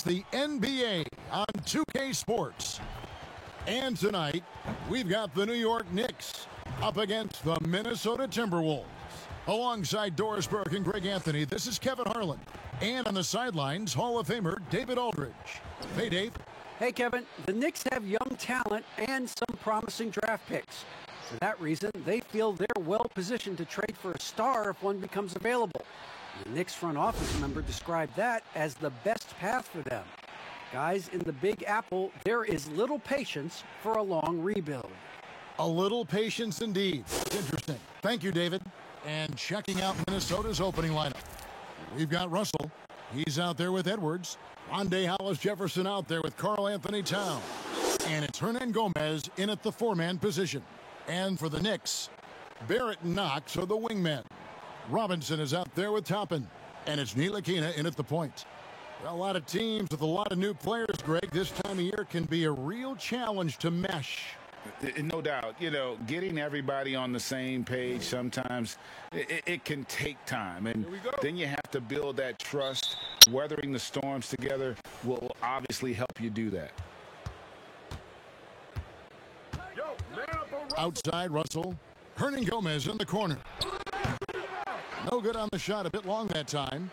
The NBA on 2K Sports. And tonight, we've got the New York Knicks up against the Minnesota Timberwolves. Alongside Doris Burke and Greg Anthony, this is Kevin Harlan. And on the sidelines, Hall of Famer David Aldridge. Hey, Dave. Hey, Kevin. The Knicks have young talent and some promising draft picks. For that reason, they feel they're well positioned to trade for a star if one becomes available. The Knicks front office member described that as the best path for them. Guys, in the Big Apple, there is little patience for a long rebuild. A little patience indeed. Interesting. Thank you, David. And checking out Minnesota's opening lineup. We've got Russell. He's out there with Edwards. Rondé Hollis-Jefferson out there with Karl Anthony Towns. And it's Hernan Gomez in at the four-man position. And for the Knicks, Barrett and Knox are the wingmen. Robinson is out there with Toppin. And it's Ntilikina in at the point. Well, a lot of teams with a lot of new players, Greg, this time of year can be a real challenge to mesh. No doubt. You know, getting everybody on the same page sometimes, it can take time. And then you have to build that trust. Weathering the storms together will obviously help you do that. Outside, Russell. Hernan Gomez in the corner. No good on the shot, a bit long that time.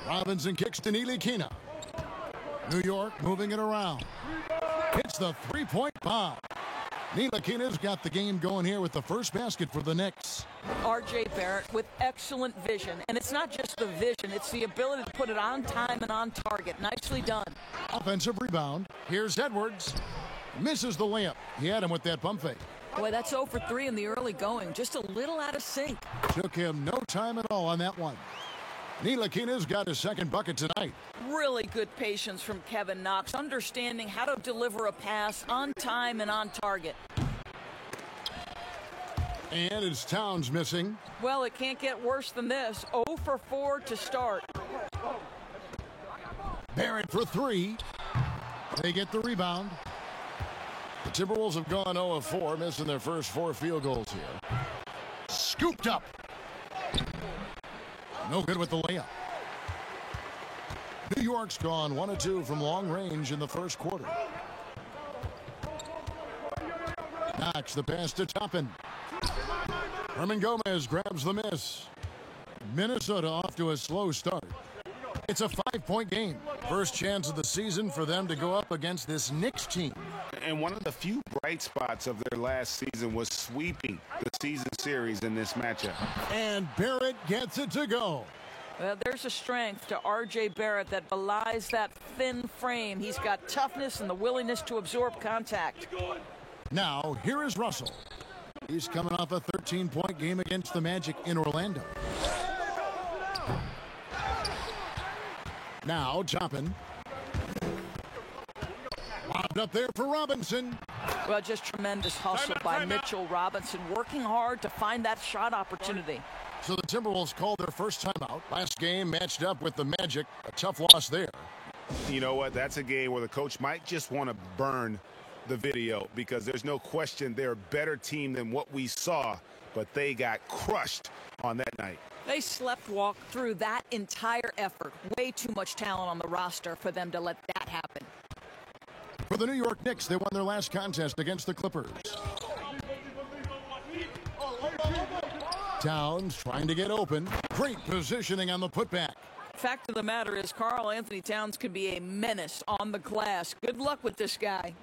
Robinson kicks to Ntilikina. New York moving it around. Hits the three-point bomb. Ntilikina's got the game going here with the first basket for the Knicks. R.J. Barrett with excellent vision. And it's not just the vision, it's the ability to put it on time and on target. Nicely done. Offensive rebound. Here's Edwards. Misses the layup. He had him with that pump fake. Boy, that's 0 for 3 in the early going. Just a little out of sync. Took him no time at all on that one. Ntilikina's got his second bucket tonight. Really good patience from Kevin Knox, understanding how to deliver a pass on time and on target. And it's Towns missing. Well, it can't get worse than this. 0 for 4 to start. Barrett for three. They get the rebound. The Timberwolves have gone 0 of 4, missing their first 4 field goals here. Scooped up. No good with the layup. New York's gone 1 of 2 from long range in the first quarter. Knox the pass to Toppin. Hernan Gomez grabs the miss. Minnesota off to a slow start. It's a 5-point game. First chance of the season for them to go up against this Knicks team. And one of the few bright spots of their last season was sweeping the season series in this matchup. And Barrett gets it to go. Well, there's a strength to R.J. Barrett that belies that thin frame. He's got toughness and the willingness to absorb contact. Now, here is Russell. He's coming off a 13-point game against the Magic in Orlando. Now, Toppin. Lobbed up there for Robinson. Well, just tremendous hustle by Mitchell Robinson, working hard to find that shot opportunity. So the Timberwolves called their first timeout. Last game matched up with the Magic. A tough loss there. You know what? That's a game where the coach might just want to burn the video because there's no question they're a better team than what we saw, but they got crushed on that night. They slept-walk through that entire effort. Way too much talent on the roster for them to let that happen. For the New York Knicks, they won their last contest against the Clippers. Towns trying to get open. Great positioning on the putback. Fact of the matter is Karl Anthony Towns can be a menace on the glass. Good luck with this guy.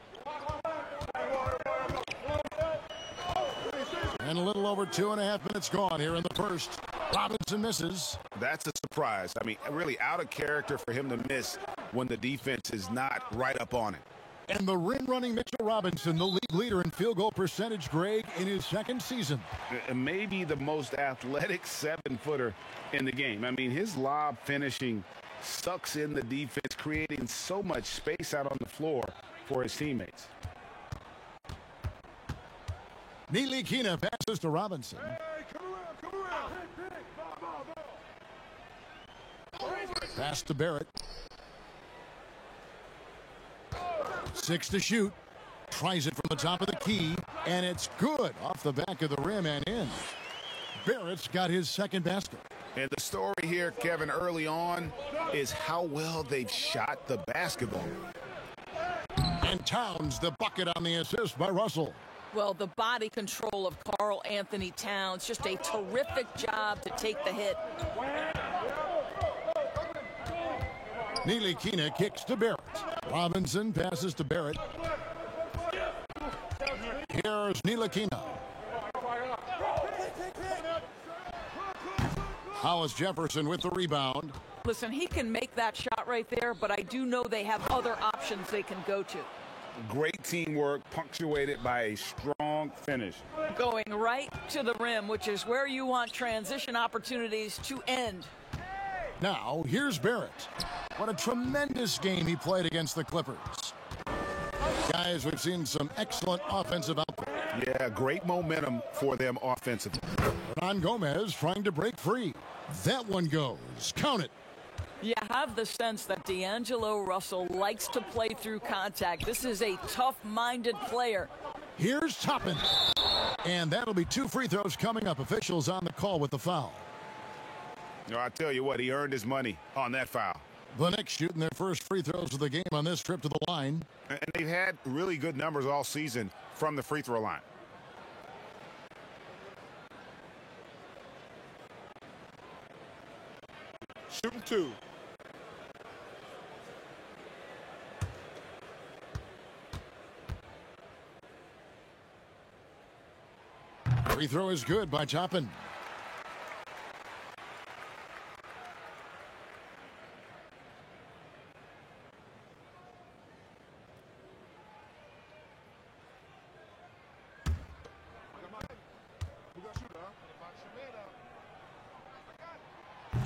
And a little over 2.5 minutes gone here in the first. Robinson misses. That's a surprise. I mean, really out of character for him to miss when the defense is not right up on it. And the rim-running Mitchell Robinson, the league leader in field goal percentage, Greg, in his second season. Maybe the most athletic 7-footer in the game. I mean, his lob finishing sucks in the defense, creating so much space out on the floor for his teammates. Ntilikina passes to Robinson. Pass to Barrett. 6 to shoot. Tries it from the top of the key, and it's good off the back of the rim and in. Barrett's got his second basket. And the story here, Kevin, early on is how well they've shot the basketball. And Towns, the bucket on the assist by Russell. Well, the body control of Karl Anthony Towns, just a terrific job to take the hit. Ntilikina kicks to Barrett. Robinson passes to Barrett. Here's Ntilikina. Hollis Jefferson with the rebound. Listen, he can make that shot right there, but I do know they have other options they can go to. Great teamwork, punctuated by a strong finish. Going right to the rim, which is where you want transition opportunities to end. Now, here's Barrett. What a tremendous game he played against the Clippers. Guys, we've seen some excellent offensive output. Yeah, great momentum for them offensively. Hernan Gomez trying to break free. That one goes. Count it. You have the sense that D'Angelo Russell likes to play through contact. This is a tough-minded player. Here's Toppin. And that'll be 2 free throws coming up. Officials on the call with the foul. No, I tell you what, he earned his money on that foul. The Knicks shooting their first free throws of the game on this trip to the line. And they've had really good numbers all season from the free throw line. Shooting 2. Free throw is good by Toppin.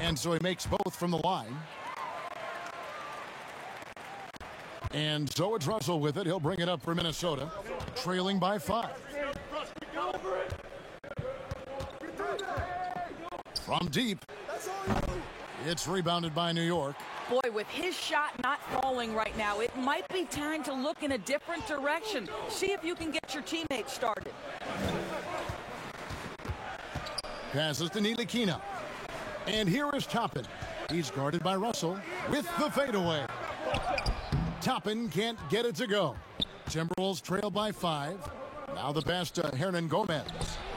And so he makes both from the line. And so it's Russell with it. He'll bring it up for Minnesota, trailing by 5. From deep, it's rebounded by New York. Boy, with his shot not falling right now, it might be time to look in a different direction. See if you can get your teammates started. Passes to Ntilikina. And here is Toppin. He's guarded by Russell with the fadeaway. Toppin can't get it to go. Timberwolves trail by 5. Now the pass to Hernan Gomez.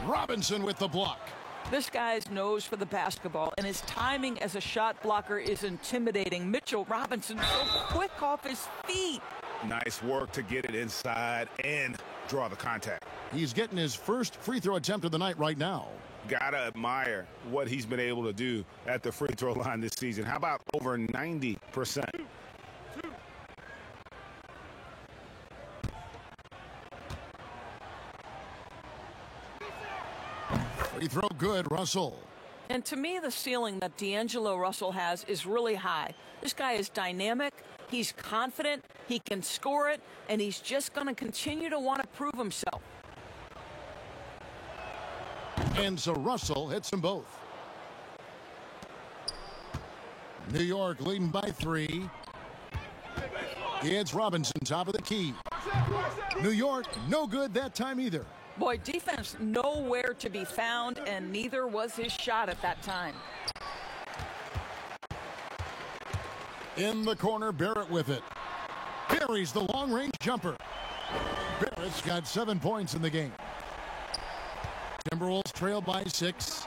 Robinson with the block. This guy's nose for the basketball, and his timing as a shot blocker is intimidating. Mitchell Robinson so quick off his feet. Nice work to get it inside and draw the contact. He's getting his first free throw attempt of the night right now. Gotta admire what he's been able to do at the free throw line this season. How about over 90%? Free throw good, Russell. And to me, the ceiling that D'Angelo Russell has is really high. This guy is dynamic, he's confident, he can score it, and he's just going to continue to want to prove himself. And so Russell hits them both. New York leading by 3. It's Robinson, top of the key. New York, no good that time either. Boy, defense nowhere to be found, and neither was his shot at that time. In the corner, Barrett with it. Buries the long-range jumper. Barrett's got 7 points in the game. Timberwolves trail by 6.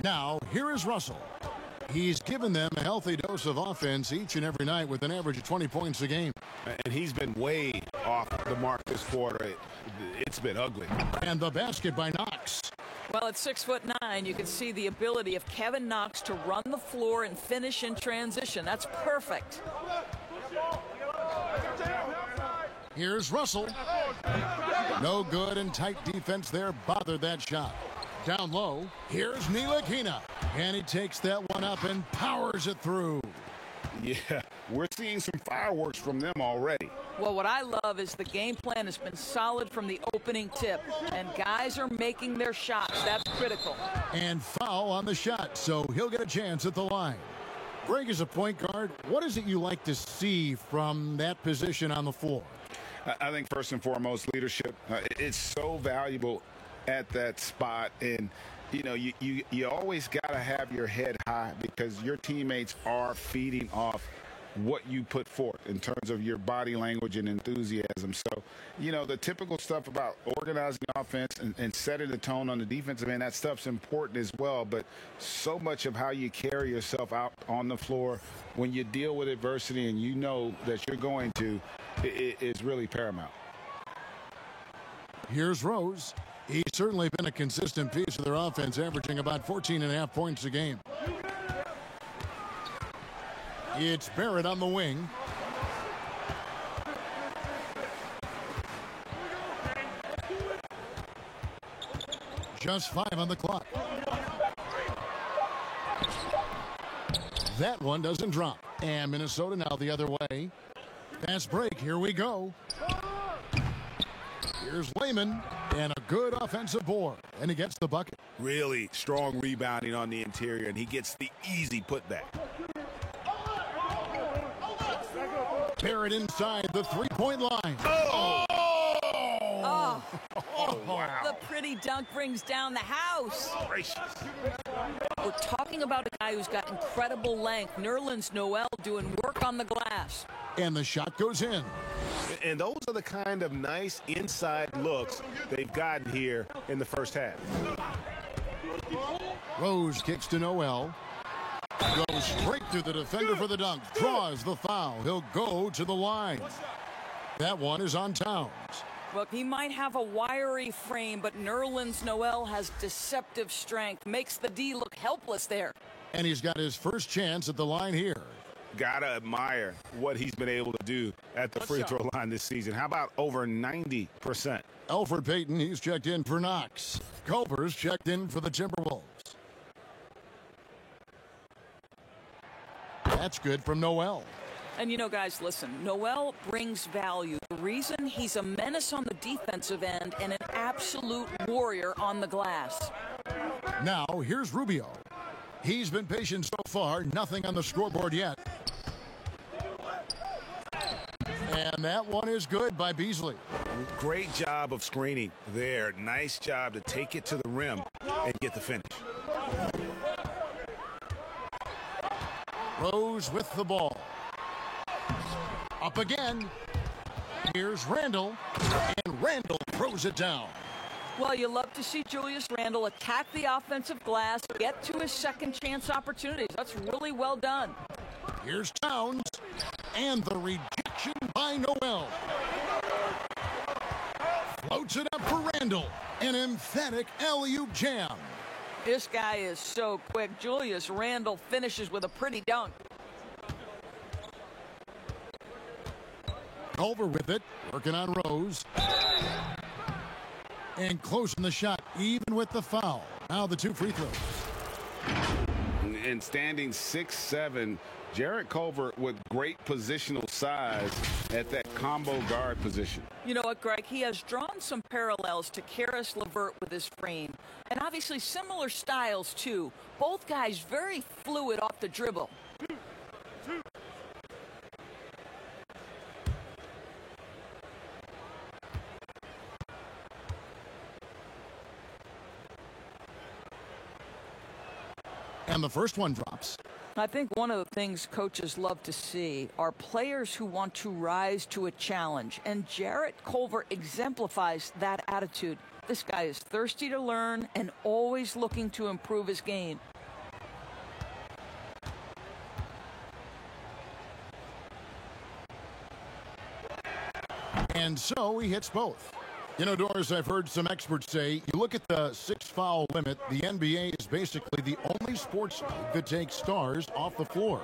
Now, here is Russell. He's given them a healthy dose of offense each and every night with an average of 20 points a game. And he's been way off the mark this quarter. It's been ugly. And the basket by Knox. Well, at 6'9", you can see the ability of Kevin Knox to run the floor and finish in transition. That's perfect. Here's Russell. No good, and tight defense there bothered that shot. Down low, here's Ntilikina. And he takes that one up and powers it through. Yeah, we're seeing some fireworks from them already. Well, what I love is the game plan has been solid from the opening tip, and guys are making their shots. That's critical. And foul on the shot, so he'll get a chance at the line. Greg, as a point guard, what is it you like to see from that position on the floor? I think first and foremost, leadership. It's so valuable at that spot. And, you know, you always got to have your head high because your teammates are feeding off what you put forth in terms of your body language and enthusiasm. So, you know, the typical stuff about organizing offense and setting the tone on the defensive end, that stuff's important as well. But so much of how you carry yourself out on the floor when you deal with adversity and you know that you're going to is really paramount. Here's Rose. He's certainly been a consistent piece of their offense, averaging about 14.5 points a game. It's Barrett on the wing. Just 5 on the clock. That one doesn't drop. And Minnesota now the other way. Fast break. Here we go. Here's Layman. And a good offensive board. And he gets the bucket. Really strong rebounding on the interior, and he gets the easy putback. Barrett inside the three-point line. Oh, wow. The pretty dunk brings down the house. Gracious. We're talking about a guy who's got incredible length. Nerlens Noel doing work on the glass. And the shot goes in. And those are the kind of nice inside looks they've gotten here in the first half. Rose kicks to Noel. Goes straight through the defender for the dunk. Draws the foul. He'll go to the line. That one is on Towns. Look, he might have a wiry frame, but Nerlens Noel has deceptive strength. Makes the D look helpless there. And he's got his first chance at the line here. Gotta admire what he's been able to do at the free throw line this season. How about over 90%? Elfrid Payton, he's checked in for Knox. Culver's checked in for the Timberwolves. That's good from Noel. And, you know, guys, listen, Noel brings value. The reason he's a menace on the defensive end and an absolute warrior on the glass. Now, here's Rubio. He's been patient so far. Nothing on the scoreboard yet. And that one is good by Beasley. Great job of screening there. Nice job to take it to the rim and get the finish. Rose with the ball. Up again. Here's Randall. And Randall throws it down. Well, you love to see Julius Randle attack the offensive glass, get to his second chance opportunities. That's really well done. Here's Towns. And the rejection by Noel. Floats it up for Randall. An emphatic alley-oop jam. This guy is so quick. Julius Randle finishes with a pretty dunk. Culver with it. Working on Rose. And closing the shot, even with the foul. Now the two free throws. And standing 6'7", Jarrett Culver with great positional size at that combo guard position. You know what, Greg? He has drawn some parallels to Karis LeVert with his frame. And obviously similar styles, too. Both guys very fluid off the dribble. And the first one drops. I think one of the things coaches love to see are players who want to rise to a challenge. And Jarrett Culver exemplifies that attitude. This guy is thirsty to learn and always looking to improve his game. And so he hits both. You know, Doris, I've heard some experts say, you look at the 6-foul limit, the NBA is basically the only sports league that takes stars off the floor.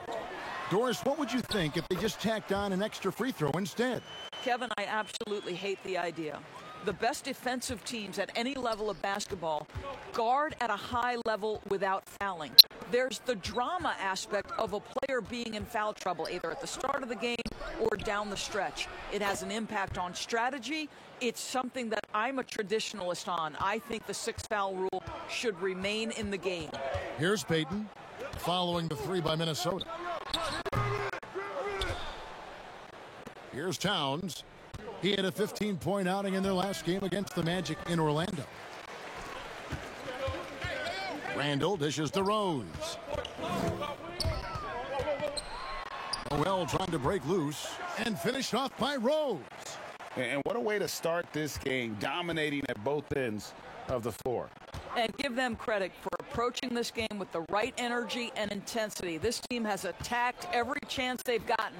Doris, what would you think if they just tacked on an extra free throw instead? Kevin, I absolutely hate the idea. The best defensive teams at any level of basketball guard at a high level without fouling. There's the drama aspect of a player being in foul trouble, either at the start of the game or down the stretch. It has an impact on strategy. It's something that I'm a traditionalist on. I think the 6-foul rule should remain in the game. Here's Payton, following the three by Minnesota. Here's Towns. He had a 15-point outing in their last game against the Magic in Orlando. Randall dishes to Rose. Noel trying to break loose and finished off by Rose. And what a way to start this game, dominating at both ends of the floor. And give them credit for approaching this game with the right energy and intensity. This team has attacked every chance they've gotten.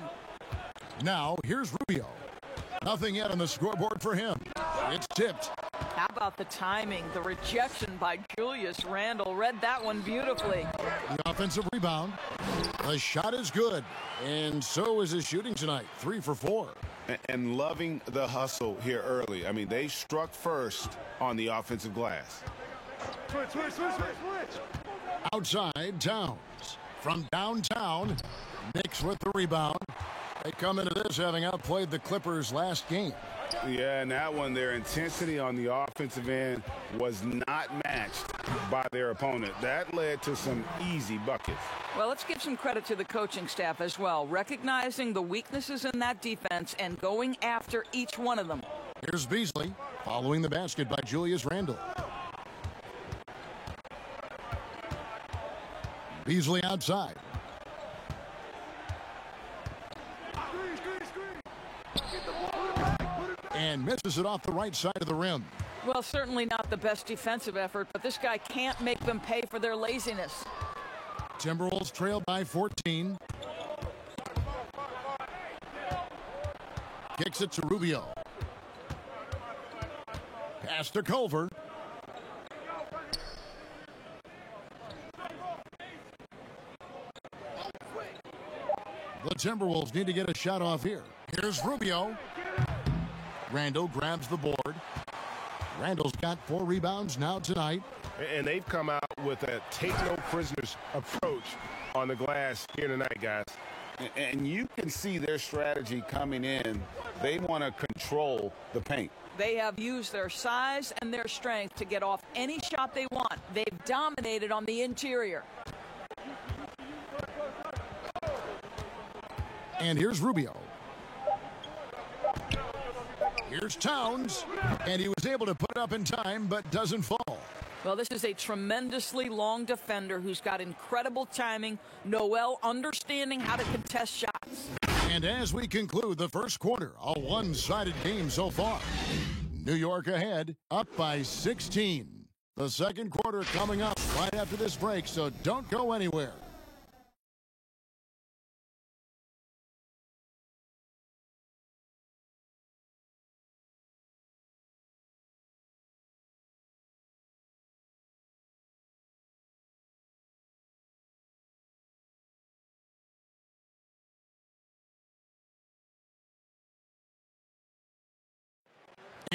Now, here's Rubio. Nothing yet on the scoreboard for him. It's tipped. How about the timing? The rejection by Julius Randle. Read that one beautifully. The offensive rebound. The shot is good. And so is his shooting tonight. 3 for 4. And loving the hustle here early. I mean, they struck first on the offensive glass. Outside, Towns. From downtown, Knicks with the rebound. They come into this having outplayed the Clippers last game. Yeah, and that one, their intensity on the offensive end was not matched by their opponent. That led to some easy buckets. Well, let's give some credit to the coaching staff as well, recognizing the weaknesses in that defense and going after each one of them. Here's Beasley following the basket by Julius Randle. Beasley outside. And misses it off the right side of the rim. Well, certainly not the best defensive effort, but this guy can't make them pay for their laziness. Timberwolves trail by 14. Kicks it to Rubio. Pass to Culver. The Timberwolves need to get a shot off here. Here's Rubio. Randall grabs the board. Randall's got 4 rebounds now tonight. And they've come out with a take-no-prisoners approach on the glass here tonight, guys. And you can see their strategy coming in. They want to control the paint. They have used their size and their strength to get off any shot they want. They've dominated on the interior. And here's Rubio. Here's Towns, and he was able to put it up in time, but doesn't fall. Well, this is a tremendously long defender who's got incredible timing. Noel understanding how to contest shots. And as we conclude the first quarter, a one-sided game so far. New York ahead, up by 16. The second quarter coming up right after this break, so don't go anywhere.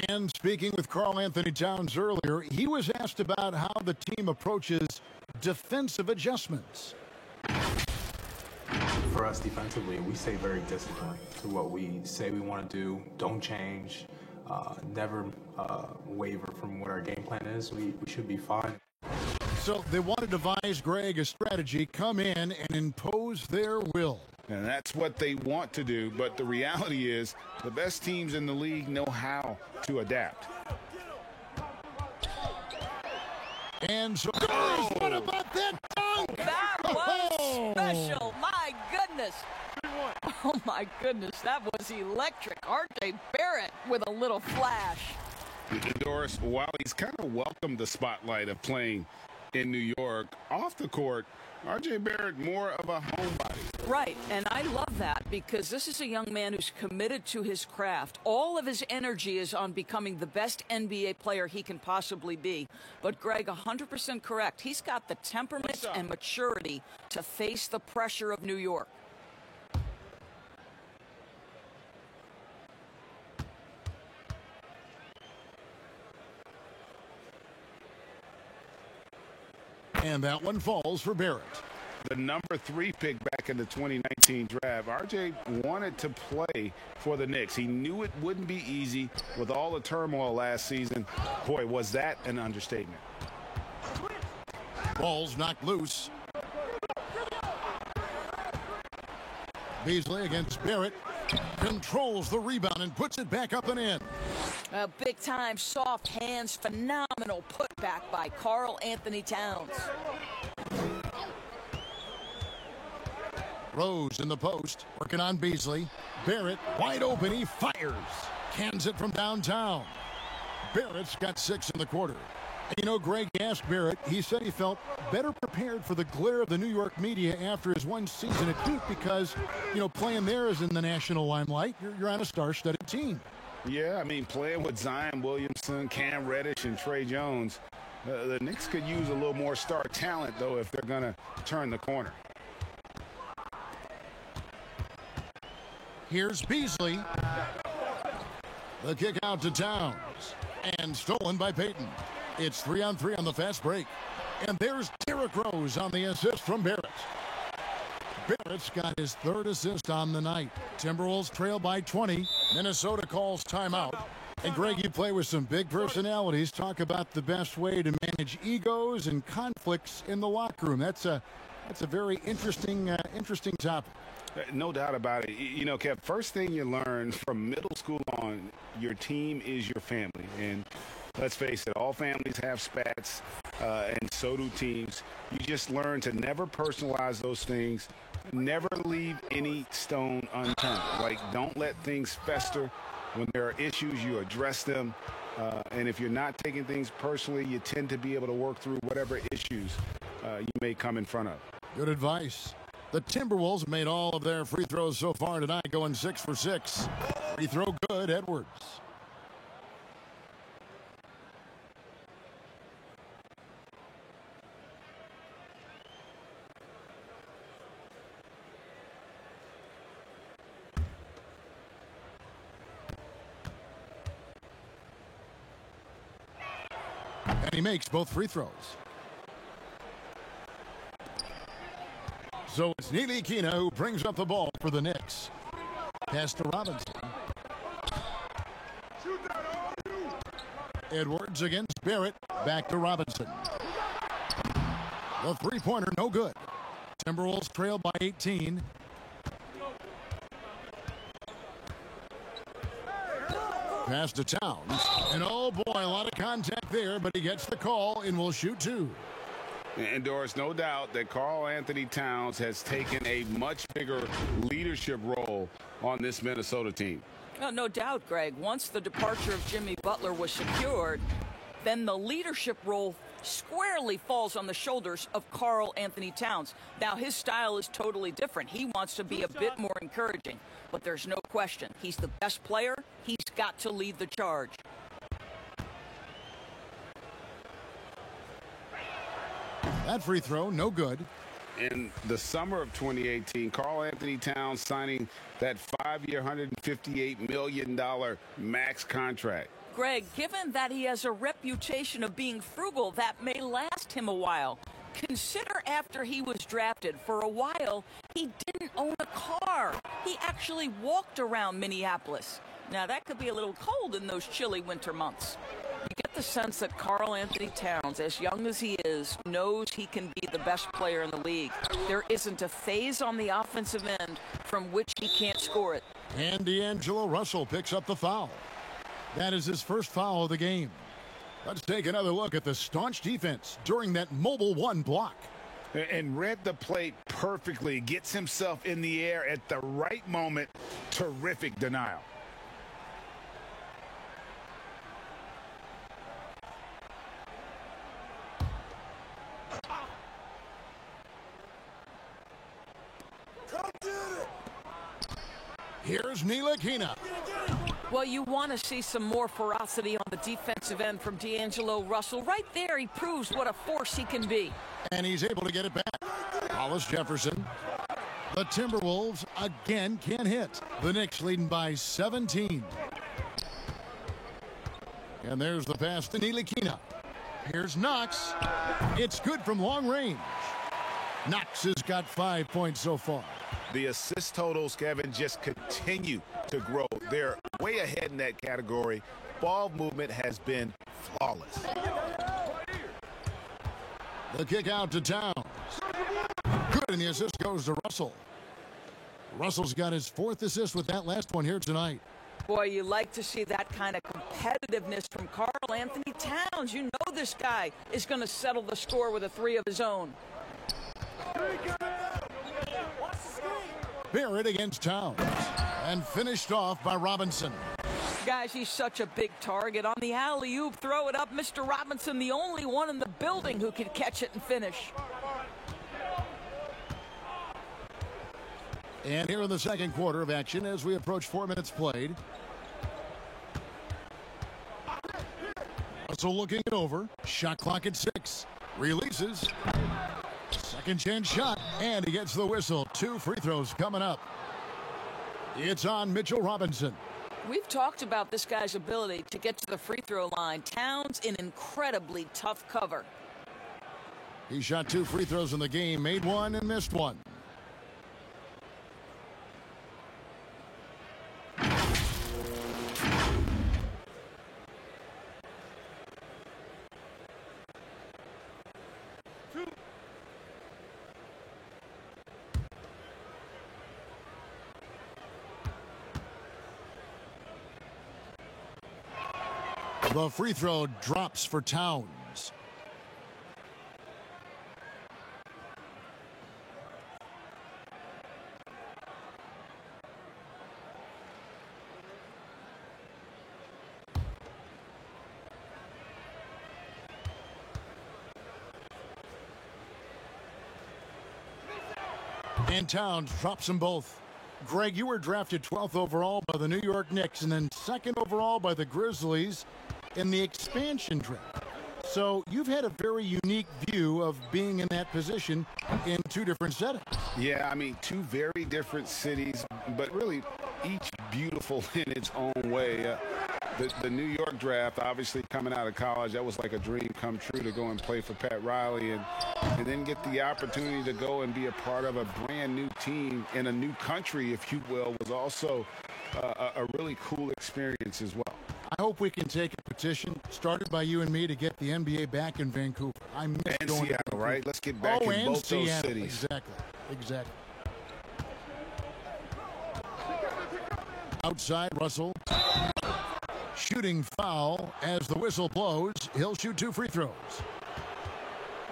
And speaking with Karl Anthony Towns earlier, he was asked about how the team approaches defensive adjustments. For us defensively, we stay very disciplined to what we say we want to do. Don't change, never waver from what our game plan is. We should be fine. So they want to devise, Greg, a strategy, come in and impose their will. And that's what they want to do, but the reality is the best teams in the league know how to adapt. And so, guys, what about that dunk? That was special. My goodness. Oh, my goodness. That was electric. R.J. Barrett with a little flash. Doris, while he's kind of welcomed the spotlight of playing in New York, off the court, R.J. Barrett more of a homebody. Right, and I love that because this is a young man who's committed to his craft. All of his energy is on becoming the best NBA player he can possibly be. But Greg, 100% correct. He's got the temperament and maturity to face the pressure of New York. And that one falls for Barrett. The number 3 pick back in the 2019 draft. RJ wanted to play for the Knicks. He knew it wouldn't be easy with all the turmoil last season. Boy, was that an understatement. Ball's knocked loose. Beasley against Barrett. Controls the rebound and puts it back up and in. A big-time, soft hands, phenomenal putback by Karl Anthony Towns. Rose in the post, working on Beasley. Barrett wide open, he fires. Cans it from downtown. Barrett's got 6 in the quarter. And you know, Greg asked Barrett, he said he felt better prepared for the glare of the New York media after his one season at Duke because, you know, playing there is in the national limelight. You're on a star-studded team. Yeah, I mean, playing with Zion Williamson, Cam Reddish, and Trey Jones, the Knicks could use a little more star talent, though, if they're going to turn the corner. Here's Beasley. The kick out to Towns. And stolen by Payton. It's 3-on-3 on the fast break. And there's Derrick Rose on the assist from Barrett. Barrett's got his 3rd assist on the night. Timberwolves trail by 20. Minnesota calls timeout. And Greg, you play with some big personalities. Talk about the best way to manage egos and conflicts in the locker room. That's a very interesting topic. No doubt about it. You know, Kev, first thing you learn from middle school on, your team is your family. And let's face it, all families have spats, and so do teams. You just learn to never personalize those things. Never leave any stone unturned. Like, don't let things fester. When there are issues, you address them. And if you're not taking things personally, you tend to be able to work through whatever issues you may come in front of. Good advice. The Timberwolves made all of their free throws so far tonight, going 6 for 6. Free throw good, Edwards. And he makes both free throws. So it's Ntilikina who brings up the ball for the Knicks. Pass to Robinson. Edwards against Barrett. Back to Robinson. The three-pointer, no good. Timberwolves trail by 18. Pass to Towns. And oh boy, a lot of contact there, but he gets the call and will shoot 2. And Doris, no doubt that Karl Anthony Towns has taken a much bigger leadership role on this Minnesota team. No doubt, Greg. Once the departure of Jimmy Butler was secured, then the leadership role squarely falls on the shoulders of Karl Anthony Towns. Now, his style is totally different. He wants to be a bit more encouraging, but there's no question. He's the best player. He's got to lead the charge. That free throw, no good. In the summer of 2018, Karl Anthony Towns signing that 5-year, $158 million max contract. Greg, given that he has a reputation of being frugal, that may last him a while. Consider after he was drafted, for a while, he didn't own a car. He actually walked around Minneapolis. Now, that could be a little cold in those chilly winter months. You get the sense that Karl Anthony Towns, as young as he is, knows he can be the best player in the league. There isn't a phase on the offensive end from which he can't score it. And D'Angelo Russell picks up the foul. That is his first foul of the game. Let's take another look at the staunch defense during that mobile 1 block. And read the plate perfectly. Gets himself in the air at the right moment. Terrific denial. Here's Ntilikina. Well, you want to see some more ferocity on the defensive end from D'Angelo Russell. Right there, he proves what a force he can be. And he's able to get it back. Hollis Jefferson. The Timberwolves again can't hit. The Knicks leading by 17. And there's the pass to Ntilikina. Here's Knox. It's good from long range. Knox has got 5 points so far. The assist totals, Kevin, just continue to grow. They're way ahead in that category. Ball movement has been flawless. The kick out to Towns. Good, and the assist goes to Russell. Russell's got his 4th assist with that last one here tonight. Boy, you like to see that kind of competitiveness from Karl Anthony Towns. You know this guy is going to settle the score with a three of his own. Barrett against Towns. And finished off by Robinson. Guys, he's such a big target. On the alley-oop, throw it up. Mr. Robinson, the only one in the building who can catch it and finish. And here in the second quarter of action as we approach 4 minutes played. Russell looking it over. Shot clock at 6. Releases. Second chance shot. And he gets the whistle. 2 free throws coming up. It's on Mitchell Robinson. We've talked about this guy's ability to get to the free throw line. Towns in incredibly tough cover. He shot 2 free throws in the game, made 1 and missed 1. The free throw drops for Towns. And Towns drops them both. Greg, you were drafted 12th overall by the New York Knicks and then 2nd overall by the Grizzlies in the expansion draft. So you've had a very unique view of being in that position in 2 different settings. Yeah, I mean, 2 very different cities, but really each beautiful in its own way. The New York draft, obviously coming out of college, that was like a dream come true to go and play for Pat Riley and then get the opportunity to go and be a part of a brand new team in a new country, if you will, was also a really cool experience as well. I hope we can take a petition started by you and me to get the NBA back in Vancouver. I miss and going Seattle, to right? Let's get back in both Seattle. those cities. Exactly. Outside, Russell. Shooting foul as the whistle blows. He'll shoot 2 free throws.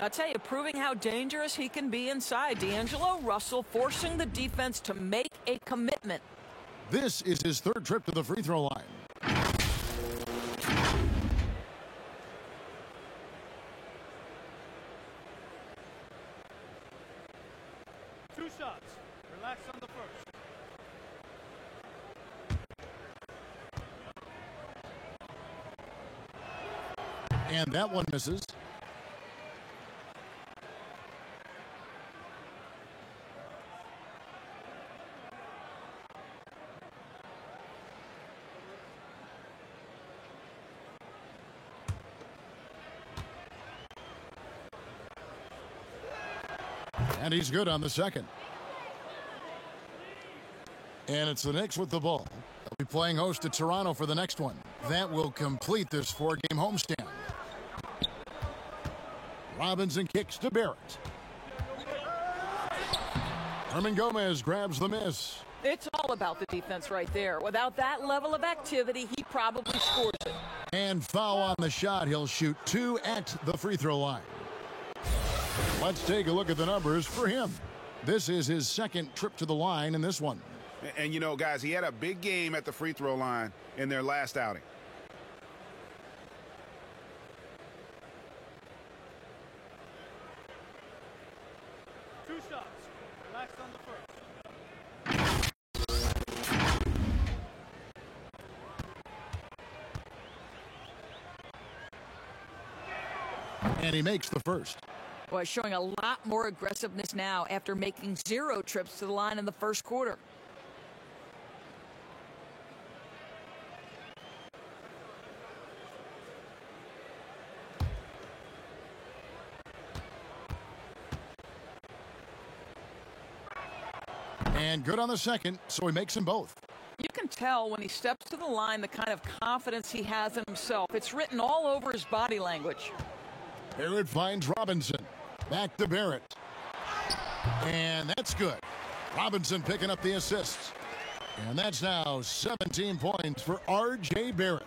I'll tell you, proving how dangerous he can be inside. D'Angelo Russell forcing the defense to make a commitment. This is his 3rd trip to the free throw line. Two shots. Relax on the first. And that one misses. And he's good on the second. And it's the Knicks with the ball. They'll be playing host to Toronto for the next one. That will complete this 4-game homestand. Robinson kicks to Barrett. Herman Gomez grabs the miss. It's all about the defense right there. Without that level of activity, he probably scores it. And foul on the shot. He'll shoot 2 at the free throw line. Let's take a look at the numbers for him. This is his 2nd trip to the line in this one. And, you know, guys, he had a big game at the free throw line in their last outing. Two shots. Relax on the first. And he makes the first. Boy, showing a lot more aggressiveness now after making 0 trips to the line in the first quarter. And good on the second, so he makes them both. You can tell when he steps to the line the kind of confidence he has in himself. It's written all over his body language. Barrett finds Robinson. Back to Barrett. And that's good. Robinson picking up the assists. And that's now 17 points for R.J. Barrett.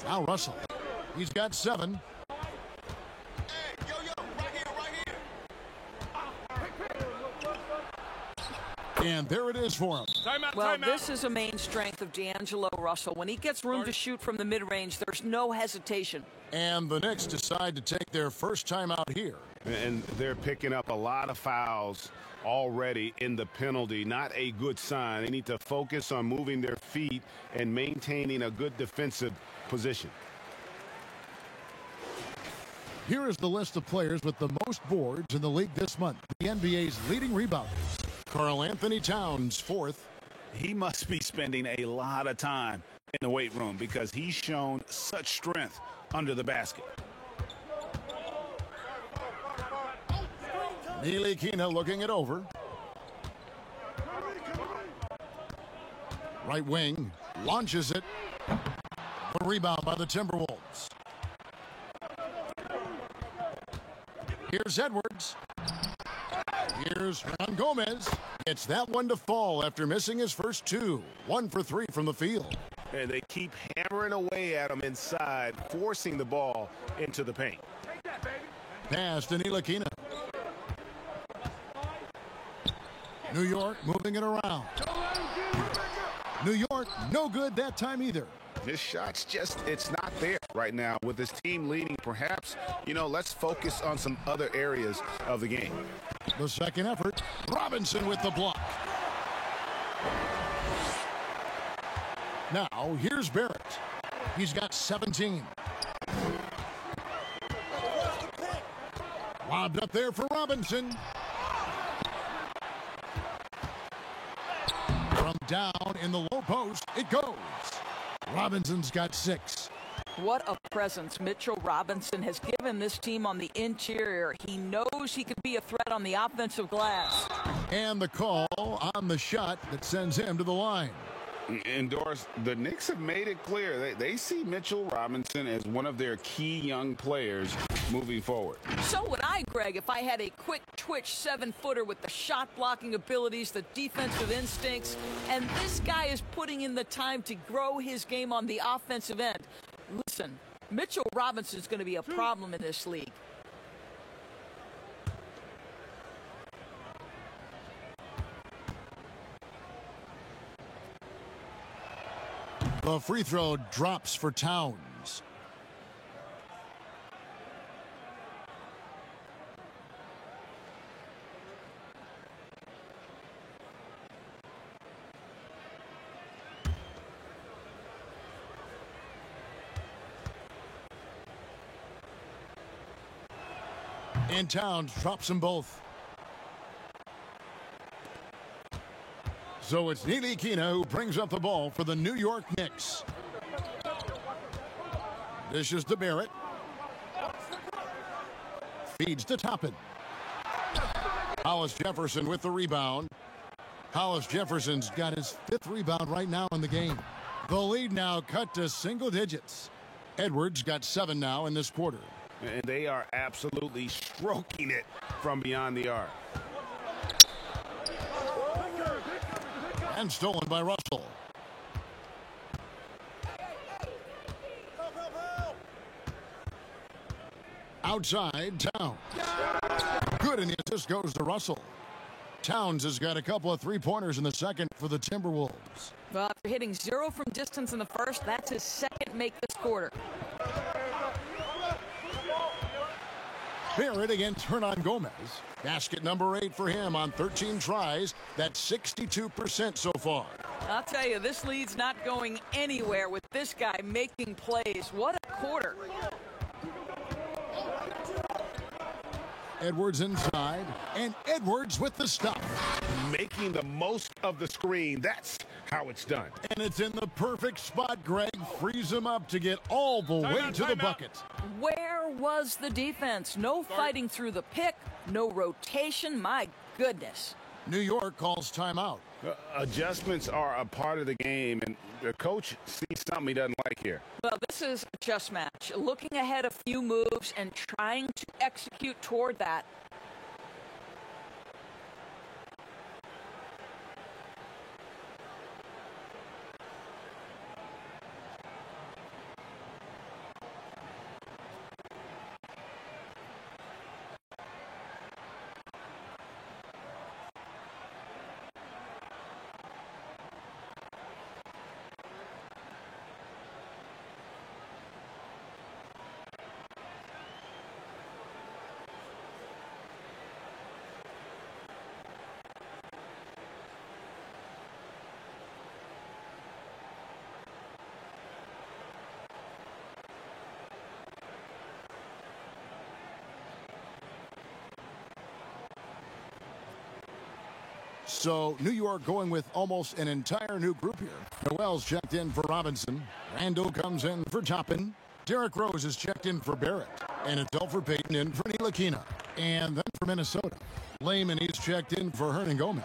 Now Russell. He's got 7. And there it is for him. Well, this is a main strength of D'Angelo Russell. When he gets room to shoot from the mid-range, there's no hesitation. And the Knicks decide to take their first time out here. And they're picking up a lot of fouls already in the penalty. Not a good sign. They need to focus on moving their feet and maintaining a good defensive position. Here is the list of players with the most boards in the league this month. The NBA's leading rebounders. Karl Anthony Towns, 4th. He must be spending a lot of time in the weight room because he's shown such strength under the basket. Ntilikina looking it over. Right wing, launches it. The rebound by the Timberwolves. Here's Edwards. Here's Hernangomez. It's that one to fall after missing his first 2. 1 for 3 from the field. And they keep hammering away at him inside, forcing the ball into the paint. Pass to Ntilikina. New York moving it around. New York, no good that time either. This shot's just, it's not there right now with this team leading. Perhaps, let's focus on some other areas of the game. The second effort, Robinson with the block. Now, here's Barrett. He's got 17. Lobbed up there for Robinson. From down in the low post, it goes. Robinson's got 6. What a presence Mitchell Robinson has given this team on the interior. He knows he could be a threat on the offensive glass. And the call on the shot that sends him to the line. And Doris, the Knicks have made it clear they see Mitchell Robinson as one of their key young players moving forward. So would I, Greg, if I had a quick twitch 7-footer with the shot blocking abilities, the defensive instincts, and this guy is putting in the time to grow his game on the offensive end. Listen, Mitchell Robinson is going to be a problem in this league. The free throw drops for Towns. And Towns drops them both. So it's Ntilikina who brings up the ball for the New York Knicks. Dishes to Barrett. Feeds to Toppin. Hollis Jefferson with the rebound. Hollis Jefferson's got his 5th rebound right now in the game. The lead now cut to single digits. Edwards got 7 now in this quarter. And they are absolutely stroking it from beyond the arc. And stolen by Russell. Outside, Towns. Good, and the assist goes to Russell. Towns has got a couple of 3-pointers in the second for the Timberwolves. Well, after hitting 0 from distance in the first, that's his second make this quarter. Barrett against Hernangomez. Basket number 8 for him on 13 tries. That's 62% so far. I'll tell you, this lead's not going anywhere with this guy making plays. What a quarter. Edwards inside, and Edwards with the stop. Making the most of the screen. That's how it's done. And it's in the perfect spot. Greg frees him up to get all the way to the bucket. Where was the defense? No fighting through the pick, no rotation. My goodness. New York calls timeout. Adjustments are a part of the game, and the coach sees something he doesn't like here. Well, this is a chess match. Looking ahead a few moves and trying to execute toward that. So New York going with almost an entire new group here. Noel's checked in for Robinson. Randall comes in for Toppin. Derrick Rose is checked in for Barrett. And it's Elfrid Payton in for Ntilikina. And then for Minnesota, Layman, he's checked in for Hernan Gomez.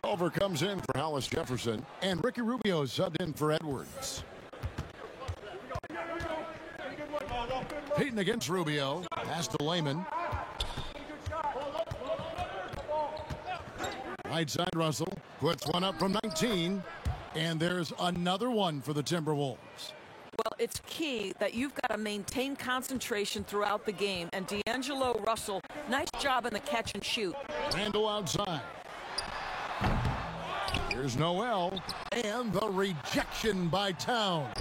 Culver comes in for Hollis Jefferson. And Ricky Rubio subbed in for Edwards. Payton against Rubio. Pass to Layman. Right side Russell puts one up from 19. And there's another one for the Timberwolves. Well, it's key that you've got to maintain concentration throughout the game. And D'Angelo Russell, nice job in the catch and shoot. Randall outside. Here's Noel. And the rejection by Towns.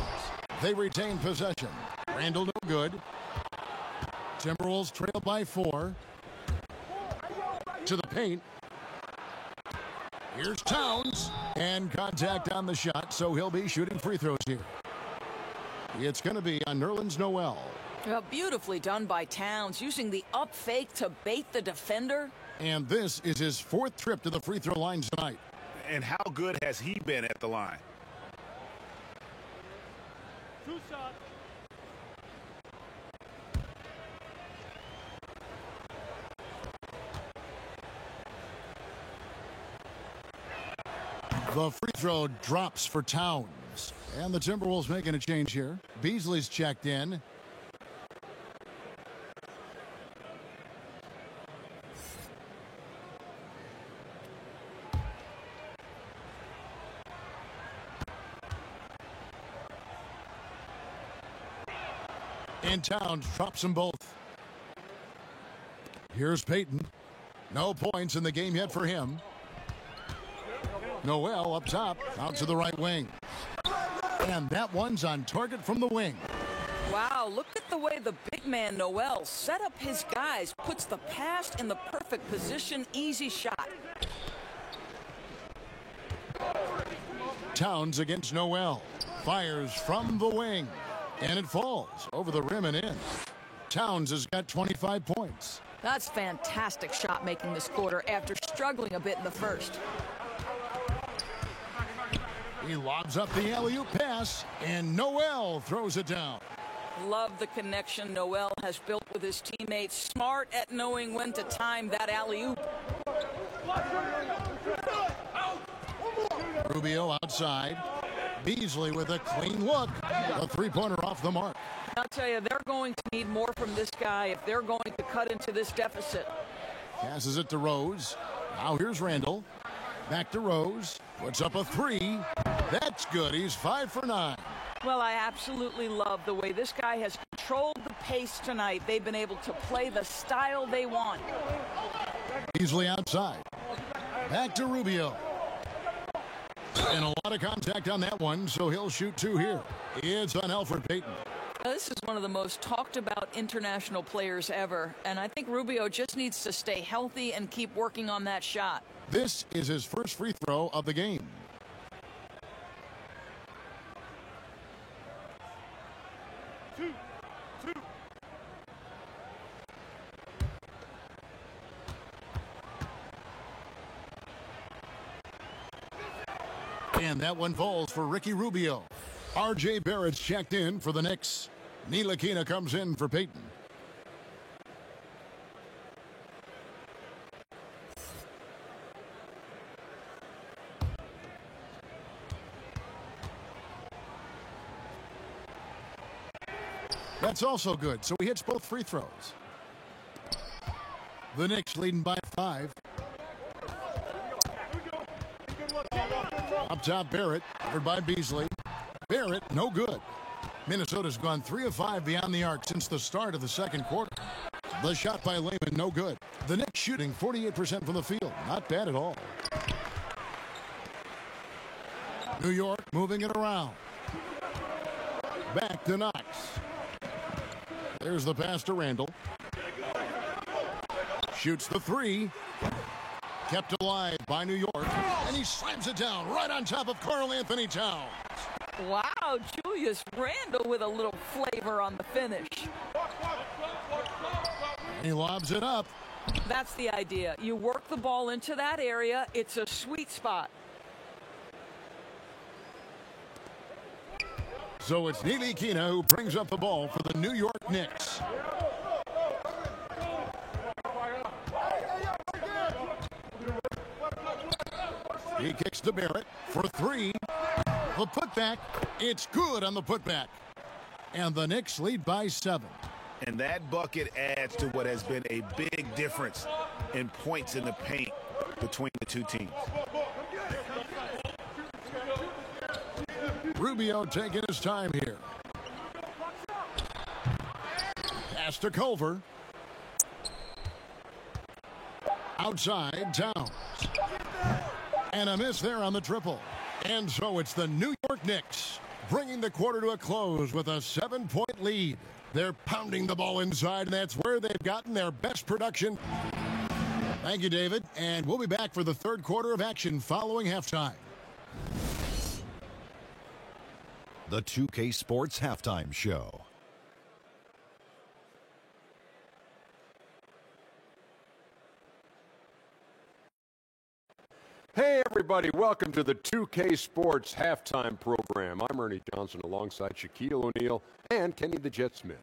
They retain possession. Randall no good. Timberwolves trail by 4. To the paint. Here's Towns. And contact on the shot, so he'll be shooting free throws here. It's going to be on Nerlens Noel. Well, beautifully done by Towns, using the up fake to bait the defender. And this is his 4th trip to the free throw line tonight. And how good has he been at the line? 2 shots. The free throw drops for Towns. And the Timberwolves making a change here. Beasley's checked in. And Towns drops them both. Here's Payton. No points in the game yet for him. Noel up top, out to the right wing. And that one's on target from the wing. Wow, look at the way the big man Noel set up his guys, puts the pass in the perfect position, easy shot. Towns against Noel. Fires from the wing. And it falls over the rim and in. Towns has got 25 points. That's fantastic shot making this quarter after struggling a bit in the first. He lobs up the alley-oop pass, and Noel throws it down. Love the connection Noel has built with his teammates. Smart at knowing when to time that alley-oop. Rubio outside. Beasley with a clean look. A three-pointer off the mark. I'll tell you, they're going to need more from this guy if they're going to cut into this deficit. Passes it to Rose. Now here's Randall. Back to Rose. Puts up a 3. That's good. He's 5 for 9. Well, I absolutely love the way this guy has controlled the pace tonight. They've been able to play the style they want. Beasley outside. Back to Rubio. And a lot of contact on that one, so he'll shoot 2 here. It's on Elfrid Payton. This is one of the most talked about international players ever, and I think Rubio just needs to stay healthy and keep working on that shot. This is his first free throw of the game. And that one falls for Ricky Rubio. R.J. Barrett's checked in for the Knicks. Ntilikina comes in for Payton. That's also good, so he hits both free throws. The Knicks leading by 5. Up top, Barrett, covered by Beasley. Barrett, no good. Minnesota's gone 3 of 5 beyond the arc since the start of the second quarter. The shot by Layman, no good. The Knicks shooting 48% from the field. Not bad at all. New York moving it around. Back to Knox. There's the pass to Randall. Shoots the 3. Kept alive by New York. And he slams it down right on top of Karl Anthony Towns. Wow, Julius Randle with a little flavor on the finish. He lobs it up. That's the idea. You work the ball into that area. It's a sweet spot. So it's Ntilikina who brings up the ball for the New York Knicks. He kicks to Barrett for three. The putback. It's good on the putback. And the Knicks lead by 7. And that bucket adds to what has been a big difference in points in the paint between the two teams. Rubio taking his time here. Pass to Culver. Outside, Towns. And a miss there on the triple. And so it's the New York Knicks bringing the quarter to a close with a 7-point lead. They're pounding the ball inside, and that's where they've gotten their best production. Thank you, David. And we'll be back for the third quarter of action following halftime. The 2K Sports Halftime Show. Hey everybody, welcome to the 2K Sports Halftime Program. I'm Ernie Johnson alongside Shaquille O'Neal and Kenny the Jet Smith.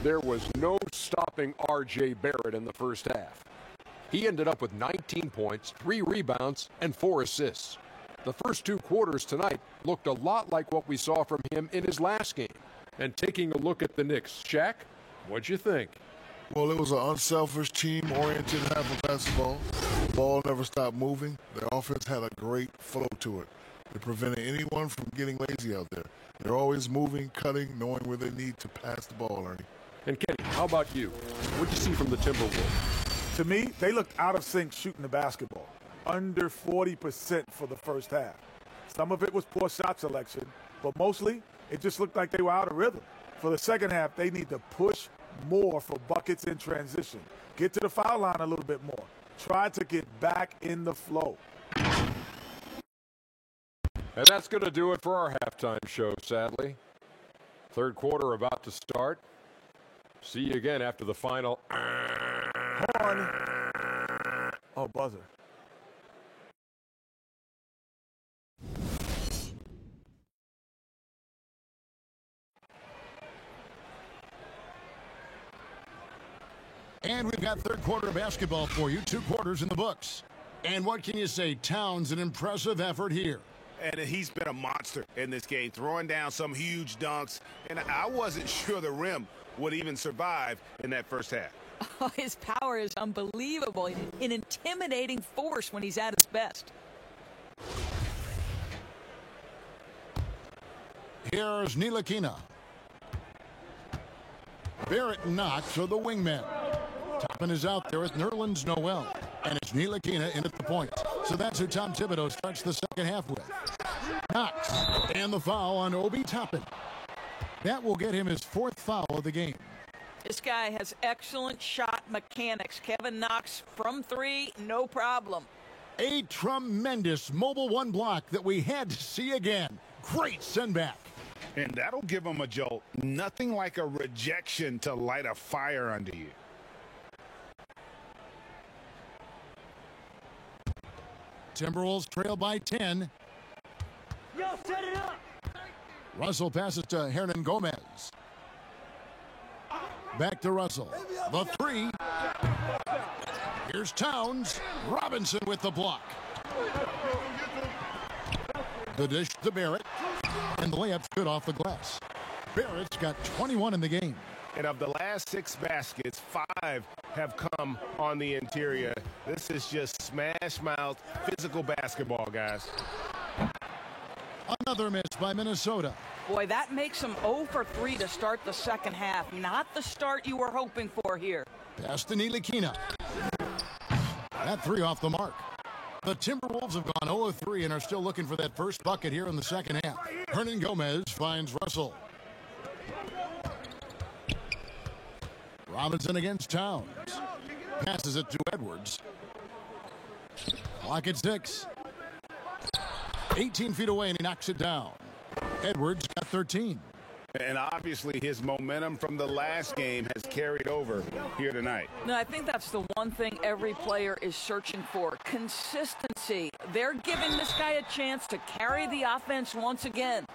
There was no stopping R.J. Barrett in the first half. He ended up with 19 points, 3 rebounds, and 4 assists. The first 2 quarters tonight looked a lot like what we saw from him in his last game. And taking a look at the Knicks, Shaq, what'd you think? Well, it was an unselfish, team-oriented half of basketball. The ball never stopped moving. Their offense had a great flow to it. It prevented anyone from getting lazy out there. They're always moving, cutting, knowing where they need to pass the ball, Ernie. And Kenny, how about you? What'd you see from the Timberwolves? To me, they looked out of sync shooting the basketball. Under 40% for the first half. Some of it was poor shot selection, but mostly it just looked like they were out of rhythm. For the second half, they need to push more for buckets in transition. Get to the foul line a little bit more. Try to get back in the flow. And that's going to do it for our halftime show, sadly. Third quarter about to start. See you again after the final. Horn. Oh, buzzer. And we've got third quarter of basketball for you. 2 quarters in the books. And what can you say? Towns, an impressive effort here. And he's been a monster in this game, throwing down some huge dunks. And I wasn't sure the rim would even survive in that first half. Oh, his power is unbelievable. An intimidating force when he's at his best. Here's Ntilikina. Barrett not, so the wingman. Toppin is out there with Nerlens Noel. And it's Ntilikina in at the point. So that's who Tom Thibodeau starts the second half with. Knox. And the foul on Obi Toppin. That will get him his 4th foul of the game. This guy has excellent shot mechanics. Kevin Knox from 3, no problem. A tremendous mobile 1 block that we had to see again. Great send back. And that'll give him a jolt. Nothing like a rejection to light a fire under you. Timberwolves trail by 10. Yo, set it up. Russell passes to Hernan Gomez. Back to Russell. The 3. Here's Towns. Robinson with the block. The dish to Barrett. And the layup's good off the glass. Barrett's got 21 in the game. And of the last 6 baskets, 5 have come on the interior. This is just smash mouth, physical basketball, guys. Another miss by Minnesota. Boy, that makes him 0 for 3 to start the second half. Not the start you were hoping for here. Pass to Ntilikina. That 3 off the mark. The Timberwolves have gone 0-3 and are still looking for that first bucket here in the second half. Hernan Gomez finds Russell. Robinson against Towns. Passes it to Edwards. Clock at 6. 18 feet away and he knocks it down. Edwards got 13. And obviously his momentum from the last game has carried over here tonight. No, I think that's the one thing every player is searching for, consistency. They're giving this guy a chance to carry the offense once again.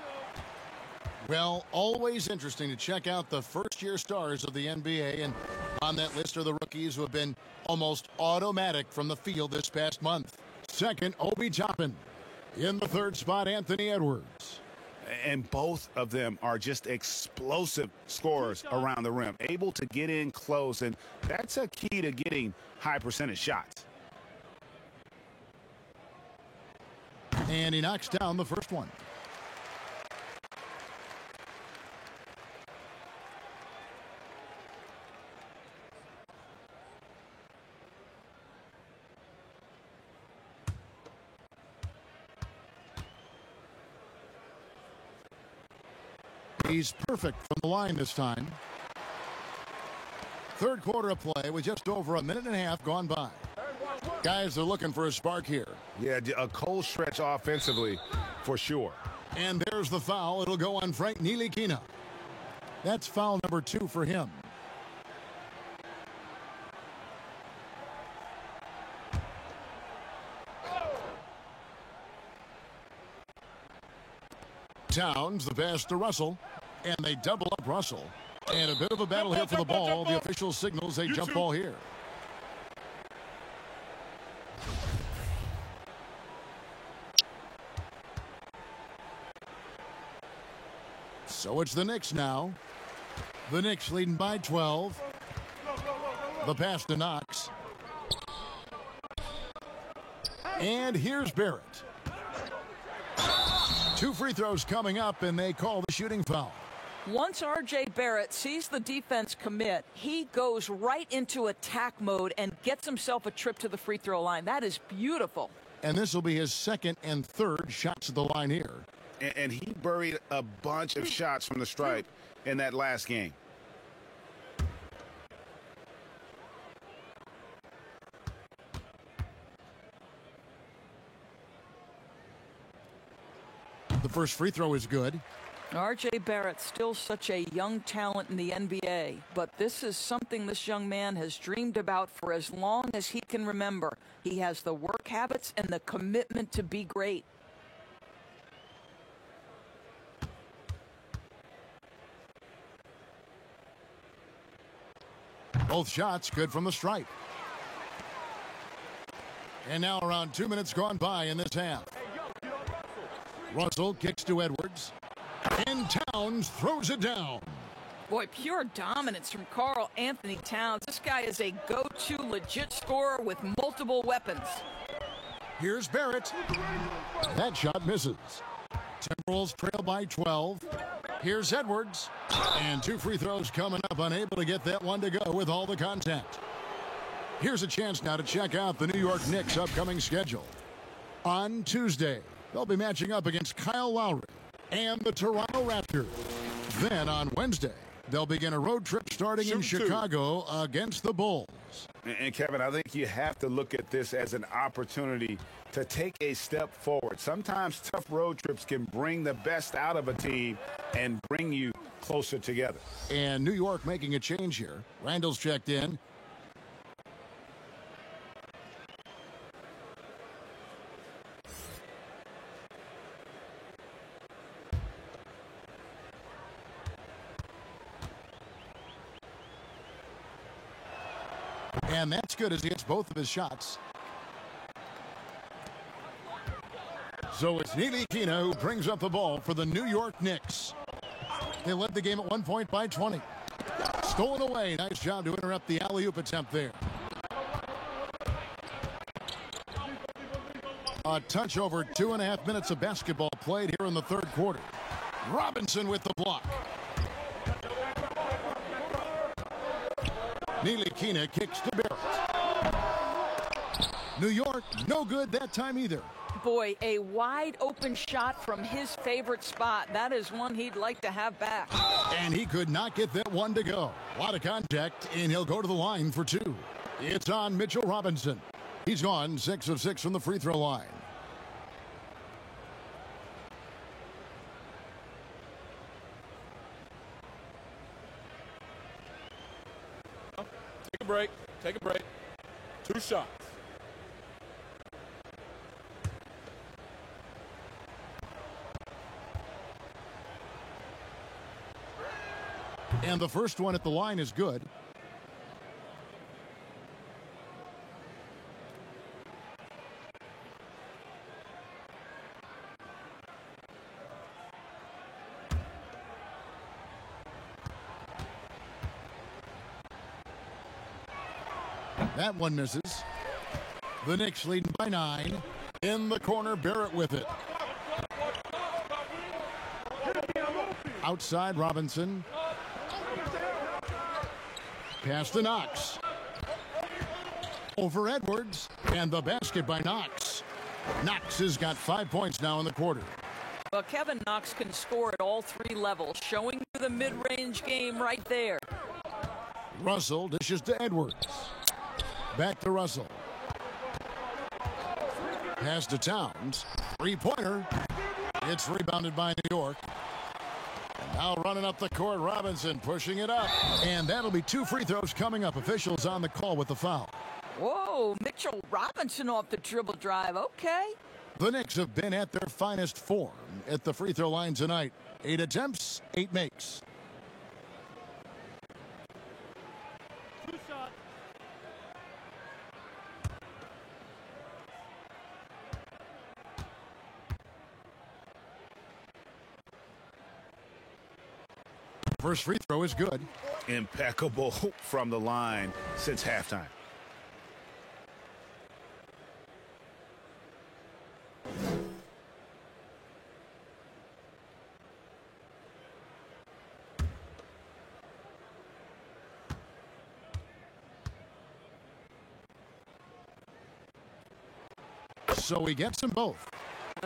Well, always interesting to check out the first-year stars of the NBA, and on that list are the rookies who have been almost automatic from the field this past month. Second, Obi Toppin. In the third spot, Anthony Edwards. And both of them are just explosive scorers around the rim, able to get in close, and that's a key to getting high percentage shots. And he knocks down the first one. He's perfect from the line this time. Third quarter of play with just over a minute and a half gone by. Guys are looking for a spark here. Yeah, a cold stretch offensively for sure. And there's the foul. It'll go on Frank Ntilikina. That's foul number 2 for him. Towns, the pass to Russell. And they double up Russell. And a bit of a battle here for the ball. The official signals a jump ball here. So it's the Knicks now. The Knicks leading by 12. The pass to Knox. And here's Barrett. 2 free throws coming up, and they call the shooting foul. Once R.J. Barrett sees the defense commit, he goes right into attack mode and gets himself a trip to the free throw line. That is beautiful. And this will be his second and third shots at the line here. And he buried a bunch of shots from the stripe in that last game. The first free throw is good. R.J. Barrett, still such a young talent in the NBA, but this is something this young man has dreamed about for as long as he can remember. He has the work habits and the commitment to be great. Both shots good from the stripe. And now around 2 minutes gone by in this half. Russell kicks to Edwards. And Towns throws it down. Boy, pure dominance from Karl Anthony Towns. This guy is a go-to legit scorer with multiple weapons. Here's Barrett. That shot misses. Timberwolves trail by 12. Here's Edwards. And 2 free throws coming up, unable to get that one to go with all the contact. Here's a chance now to check out the New York Knicks' upcoming schedule. On Tuesday, they'll be matching up against Kyle Lowry and the Toronto Raptors. Then on Wednesday, they'll begin a road trip starting in Chicago against the Bulls. And Kevin, I think you have to look at this as an opportunity to take a step forward. Sometimes tough road trips can bring the best out of a team and bring you closer together. And New York making a change here. Randall's checked in. And that's good as he hits both of his shots. So it's Ntilikina who brings up the ball for the New York Knicks. They led the game at 1 point by 20. Stolen away. Nice job to interrupt the alley-oop attempt there. A touch over 2.5 minutes of basketball played here in the third quarter. Robinson with the block. Ntilikina kicks to Barrett. New York, no good that time either. Boy, a wide open shot from his favorite spot. That is one he'd like to have back. And he could not get that one to go. A lot of contact, and he'll go to the line for 2. It's on Mitchell Robinson. He's gone 6 of 6 from the free throw line. break. Take a break. 2 shots. And the first one at the line is good. That one misses. The Knicks leading by 9. In the corner, Barrett with it. Outside, Robinson. Pass to Knox. Over Edwards. And the basket by Knox. Knox has got 5 points now in the quarter. Well, Kevin Knox can score at all 3 levels, showing you the mid-range game right there. Russell dishes to Edwards. Back to Russell. Pass to Towns. 3-pointer. It's rebounded by New York. And now running up the court, Robinson pushing it up. And that'll be 2 free throws coming up. Officials on the call with the foul. Whoa, Mitchell Robinson off the dribble drive. Okay. The Knicks have been at their finest form at the free throw line tonight. 8 attempts, 8 makes. 2 shots. First free throw is good. Impeccable from the line since halftime. So he gets them both.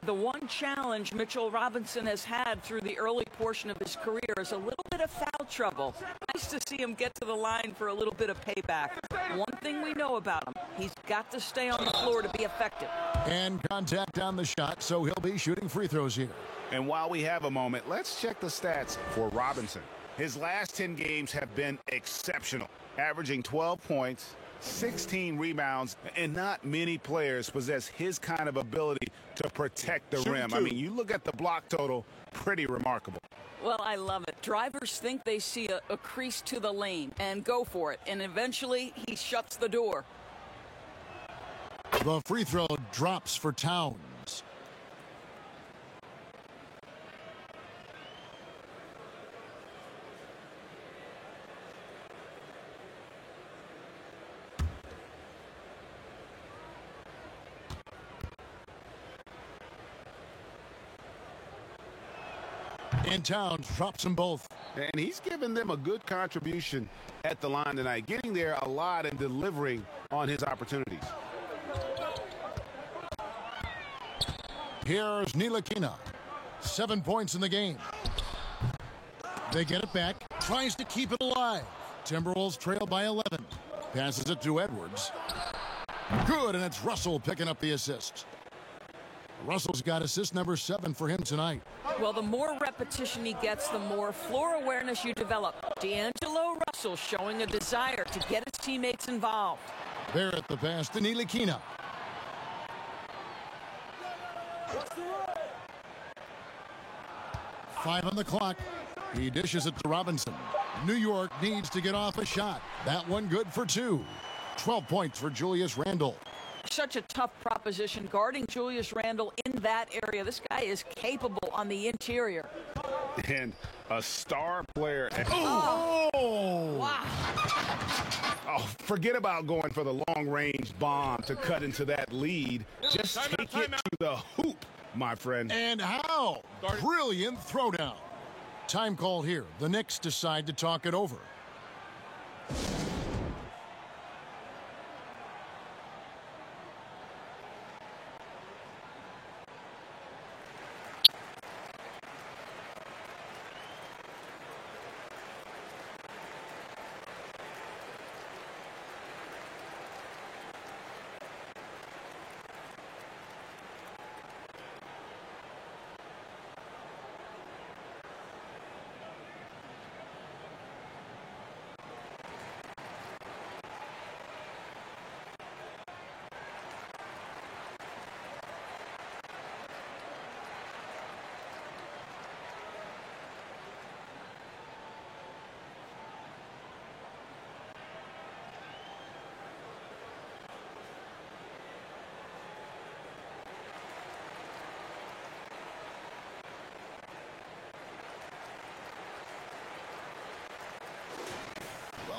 The one challenge Mitchell Robinson has had through the early portion of his career is a little bit of foul trouble. Nice to see him get to the line for a little bit of payback. One thing we know about him, he's got to stay on the floor to be effective. And contact on the shot, so he'll be shooting free throws here. And while we have a moment, let's check the stats for Robinson. His last 10 games have been exceptional, averaging 12 points, 16 rebounds, and not many players possess his kind of ability to protect the rim. I mean, you look at the block total, pretty remarkable. Well, I love it. Drivers think they see a crease to the lane and go for it, and eventually he shuts the door. The free throw drops for Towns. And Towns drops them both. And he's given them a good contribution at the line tonight, getting there a lot and delivering on his opportunities. Here's Ntilikina. 7 points in the game. They get it back. Tries to keep it alive. Timberwolves trail by 11. Passes it to Edwards. Good, and it's Russell picking up the assist. Russell's got assist number 7 for him tonight. Well, the more repetition he gets, the more floor awareness you develop. D'Angelo Russell showing a desire to get his teammates involved. Barrett the pass to Ntilikina. Five on the clock. He dishes it to Robinson. New York needs to get off a shot. That one good for 2. 12 points for Julius Randle. Such a tough proposition guarding Julius Randle in that area. This guy is capable on the interior. And a star player. Wow. Oh, forget about going for the long-range bomb to cut into that lead. Just take it to the hoop, my friend. And how? Brilliant throwdown. Time call here. The Knicks decide to talk it over.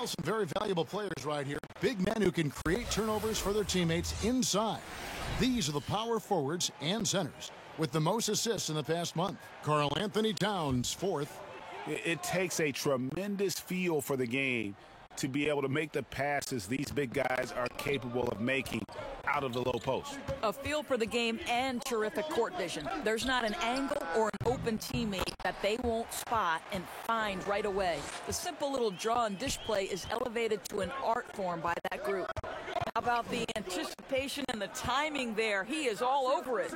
Well, some very valuable players right here. Big men who can create turnovers for their teammates inside. These are the power forwards and centers with the most assists in the past month. Karl Anthony Towns, fourth. It takes a tremendous feel for the game to be able to make the passes these big guys are capable of making out of the low post. A feel for the game and terrific court vision. There's not an angle or an open teammate that they won't spot and find right away. The simple little draw and dish play is elevated to an art form by that group. How about the anticipation and the timing there? He is all over it.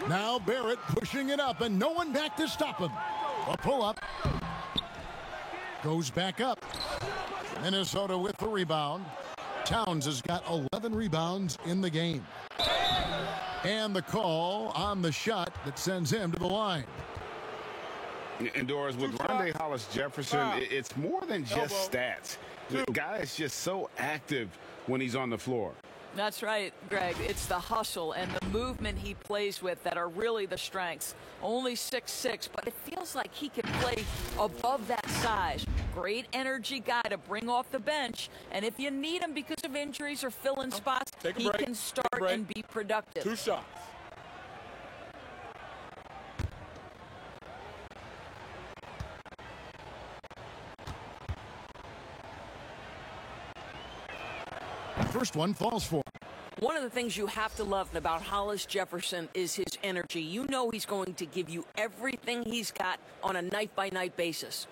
Now Barrett pushing it up and no one back to stop him. A pull-up. Goes back up. Minnesota with the rebound. Towns has got 11 rebounds in the game. And the call on the shot that sends him to the line. And Doris, with Rondae Hollis-Jefferson, it's more than just stats. The guy is just so active when he's on the floor. That's right, Greg. It's the hustle and the movement he plays with that are really the strengths. Only 6'6", but it feels like he can play above that size. Great energy guy to bring off the bench. And if you need him because of injuries or fill-in spots, he can start and be productive. 2 shots. First one falls for him. One of the things you have to love about Hollis-Jefferson is his energy. You know he's going to give you everything he's got on a night-by-night basis.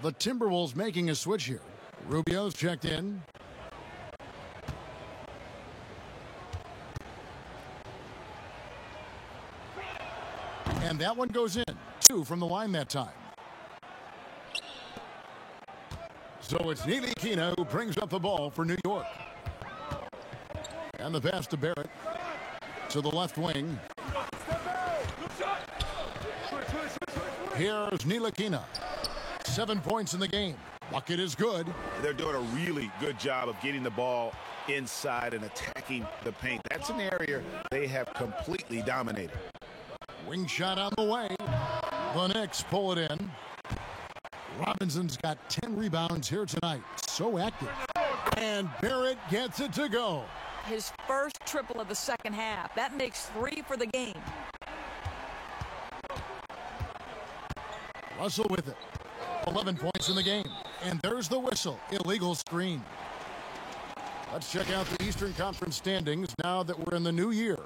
The Timberwolves making a switch here. Rubio's checked in. And that one goes in. 2 from the line that time. So it's Ntilikina who brings up the ball for New York. And the pass to Barrett to the left wing. Here's Ntilikina. 7 points in the game. Bucket is good. They're doing a really good job of getting the ball inside and attacking the paint. That's an area they have completely dominated. Wing shot on the way. The Knicks pull it in. Robinson's got 10 rebounds here tonight. So active. And Barrett gets it to go. His first triple of the second half. That makes 3 for the game. Russell with it. 11 points in the game. And there's the whistle. Illegal screen. Let's check out the Eastern Conference standings now that we're in the new year.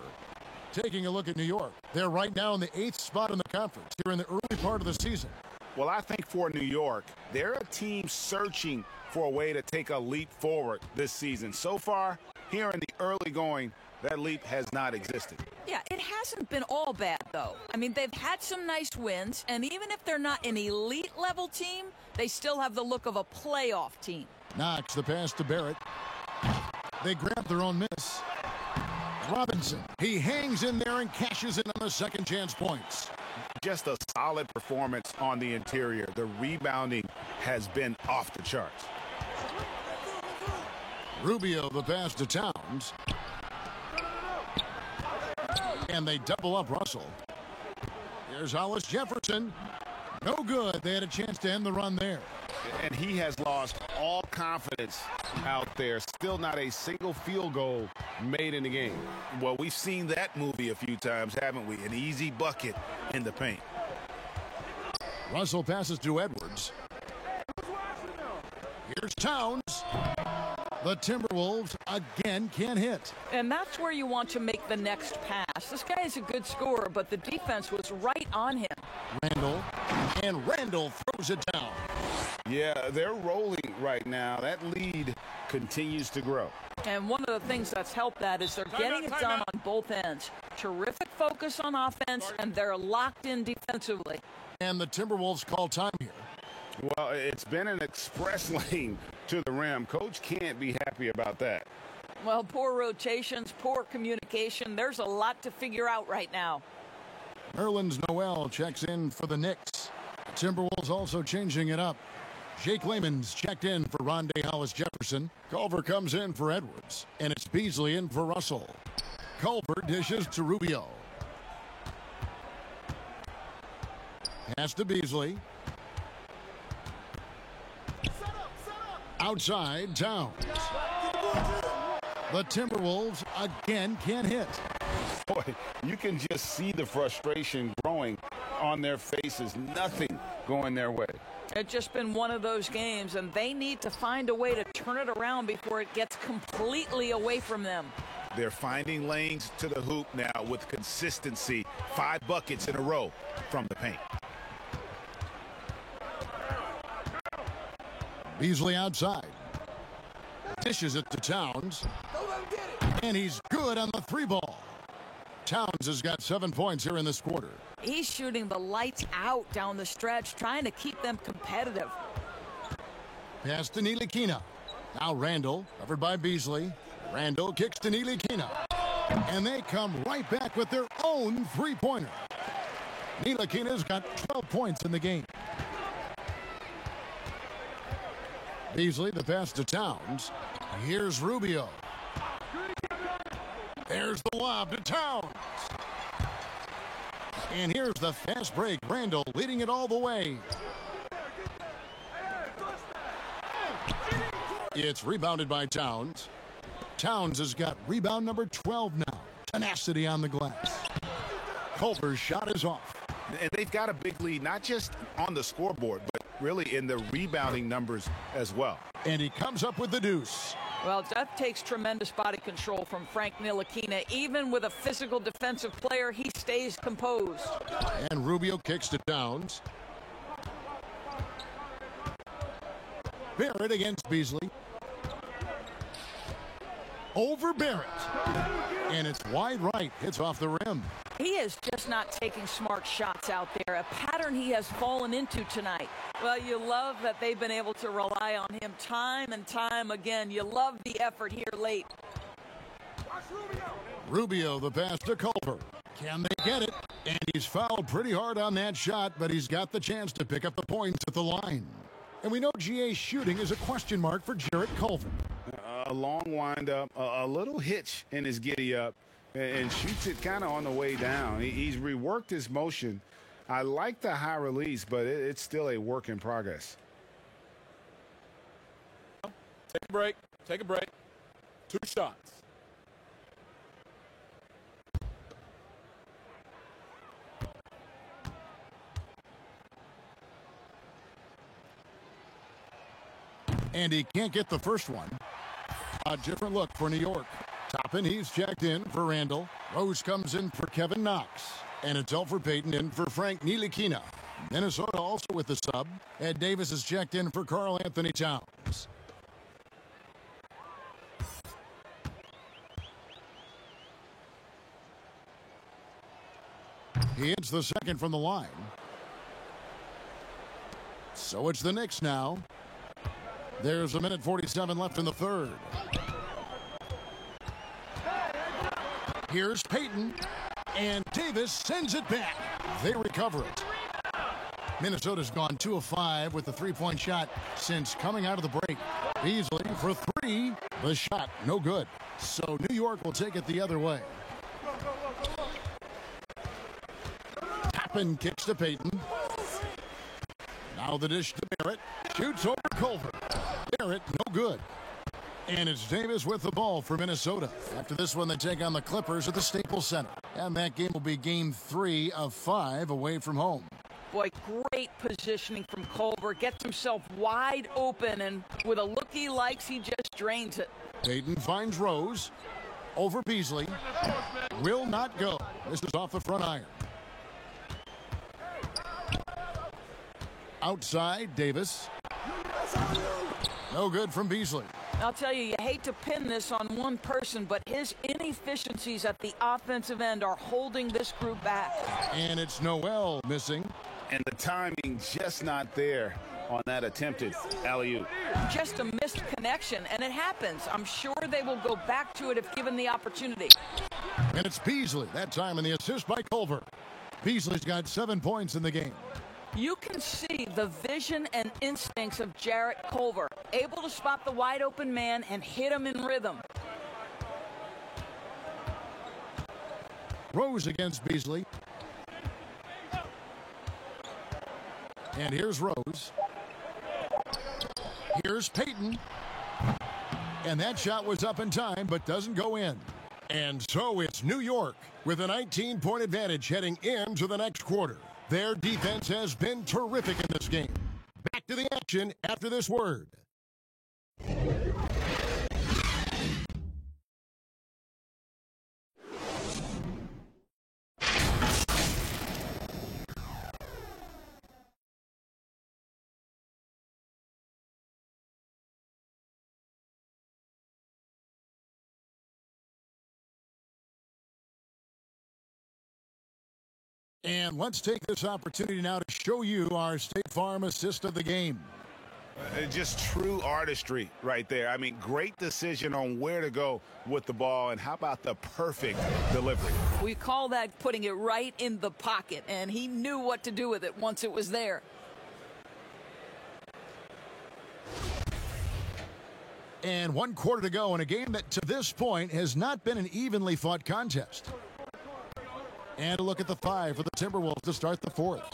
Taking a look at New York. They're right now in the 8th spot in the conference here in the early part of the season. Well, I think for New York, they're a team searching for a way to take a leap forward this season. So far, here in the early going, that leap has not existed. Yeah, it hasn't been all bad, though. I mean, they've had some nice wins, and even if they're not an elite-level team, they still have the look of a playoff team. Knox the pass to Barrett. They grab their own miss. Robinson, he hangs in there and cashes in on the second chance points. Just a solid performance on the interior. The rebounding has been off the charts. Rubio the pass to Towns. And they double up Russell. Here's Hollis-Jefferson. No good. They had a chance to end the run there. And he has lost all confidence out there. Still not a single field goal made in the game. Well, we've seen that movie a few times, haven't we? An easy bucket in the paint. Russell passes to Edwards. Here's Towns. The Timberwolves again can't hit. And that's where you want to make the next pass. This guy is a good scorer, but the defense was right on him. Randall throws it down. Yeah, they're rolling right now. That lead continues to grow. And one of the things that's helped that is they're getting it done on both ends. Terrific focus on offense, and they're locked in defensively. And the Timberwolves call time here. Well, it's been an express lane to the rim. Coach can't be happy about that. Well, poor rotations, poor communication. There's a lot to figure out right now. Nerlens Noel checks in for the Knicks. Timberwolves also changing it up. Jake Layman's checked in for Rondae Hollis-Jefferson. Culver comes in for Edwards. And it's Beasley in for Russell. Culver dishes to Rubio. Pass to Beasley. Outside, Towns. The Timberwolves again can't hit. Boy, you can just see the frustration growing on their faces. Nothing going their way. It's just been one of those games, and they need to find a way to turn it around before it gets completely away from them. They're finding lanes to the hoop now with consistency. 5 buckets in a row from the paint. Beasley outside. Dishes it to Towns. And he's good on the 3-ball. Towns has got 7 points here in this quarter. He's shooting the lights out down the stretch, trying to keep them competitive. Pass to Ntilikina. Now Randall, covered by Beasley. Randall kicks to Ntilikina. And they come right back with their own 3-pointer. Ntilikina's got 12 points in the game. Beasley, the pass to Towns. Here's Rubio. There's the lob to Towns. And here's the fast break. Randall leading it all the way. It's rebounded by Towns. Towns has got rebound number 12 now. Tenacity on the glass. Culver's shot is off. And they've got a big lead, not just on the scoreboard, but really in the rebounding numbers as well. And he comes up with the deuce. Well, that takes tremendous body control from Frank Ntilikina. Even with a physical defensive player, he stays composed. And Rubio kicks to Towns. Barrett against Beasley. Over Barrett. And it's wide right. Hits off the rim. He is just not taking smart shots out there, a pattern he has fallen into tonight. Well, you love that they've been able to rely on him time and time again. You love the effort here late. Rubio, the pass to Culver. Can they get it? And he's fouled pretty hard on that shot, but he's got the chance to pick up the points at the line. And we know GA's shooting is a question mark for Jarrett Culver. A long windup, a little hitch in his giddy up, and shoots it kind of on the way down. He's reworked his motion. I like the high release, but it's still a work in progress. Take a break. Take a break. 2 shots. And he can't get the first one. A different look for New York. Toppin, he's checked in for Randall. Rose comes in for Kevin Knox. And it's Elfrid Payton in for Frank Ntilikina. Minnesota also with the sub. Ed Davis is checked in for Karl Anthony Towns. He hits the second from the line. So it's the Knicks now. There's 1:47 left in the third. Here's Payton, and Davis sends it back. They recover it. Minnesota's gone 2 of 5 with the 3-point shot since coming out of the break. Beasley for 3. The shot, no good. So New York will take it the other way. Toppin kicks to Payton. Now the dish to Barrett. Shoots over Culver. Barrett, no good. And it's Davis with the ball for Minnesota. After this one, they take on the Clippers at the Staples Center. And that game will be game 3 of 5 away from home. Boy, great positioning from Culver. Gets himself wide open, and with a look he likes, he just drains it. Payton finds Rose. Over Beasley. Will not go. This is off the front iron. Outside, Davis. No good from Beasley. I'll tell you, you hate to pin this on one person, but his inefficiencies at the offensive end are holding this group back. And it's Noel missing. And the timing just not there on that attempted alley-oop. Just a missed connection, and it happens. I'm sure they will go back to it if given the opportunity. And it's Beasley, that time in the assist by Culver. Beasley's got 7 points in the game. You can see the vision and instincts of Jarrett Culver, able to spot the wide open man and hit him in rhythm. Rose against Beasley. And here's Rose. Here's Payton. And that shot was up in time, but doesn't go in. And so it's New York with a 19-point advantage heading into the next quarter. Their defense has been terrific in this game. Back to the action after this word. And let's take this opportunity now to show you our State Farm assist of the game. Just true artistry right there. I mean, great decision on where to go with the ball, and how about the perfect delivery? We call that putting it right in the pocket, and he knew what to do with it once it was there. And 1 quarter to go in a game that to this point has not been an evenly fought contest. And a look at the 5 for the Timberwolves to start the 4th.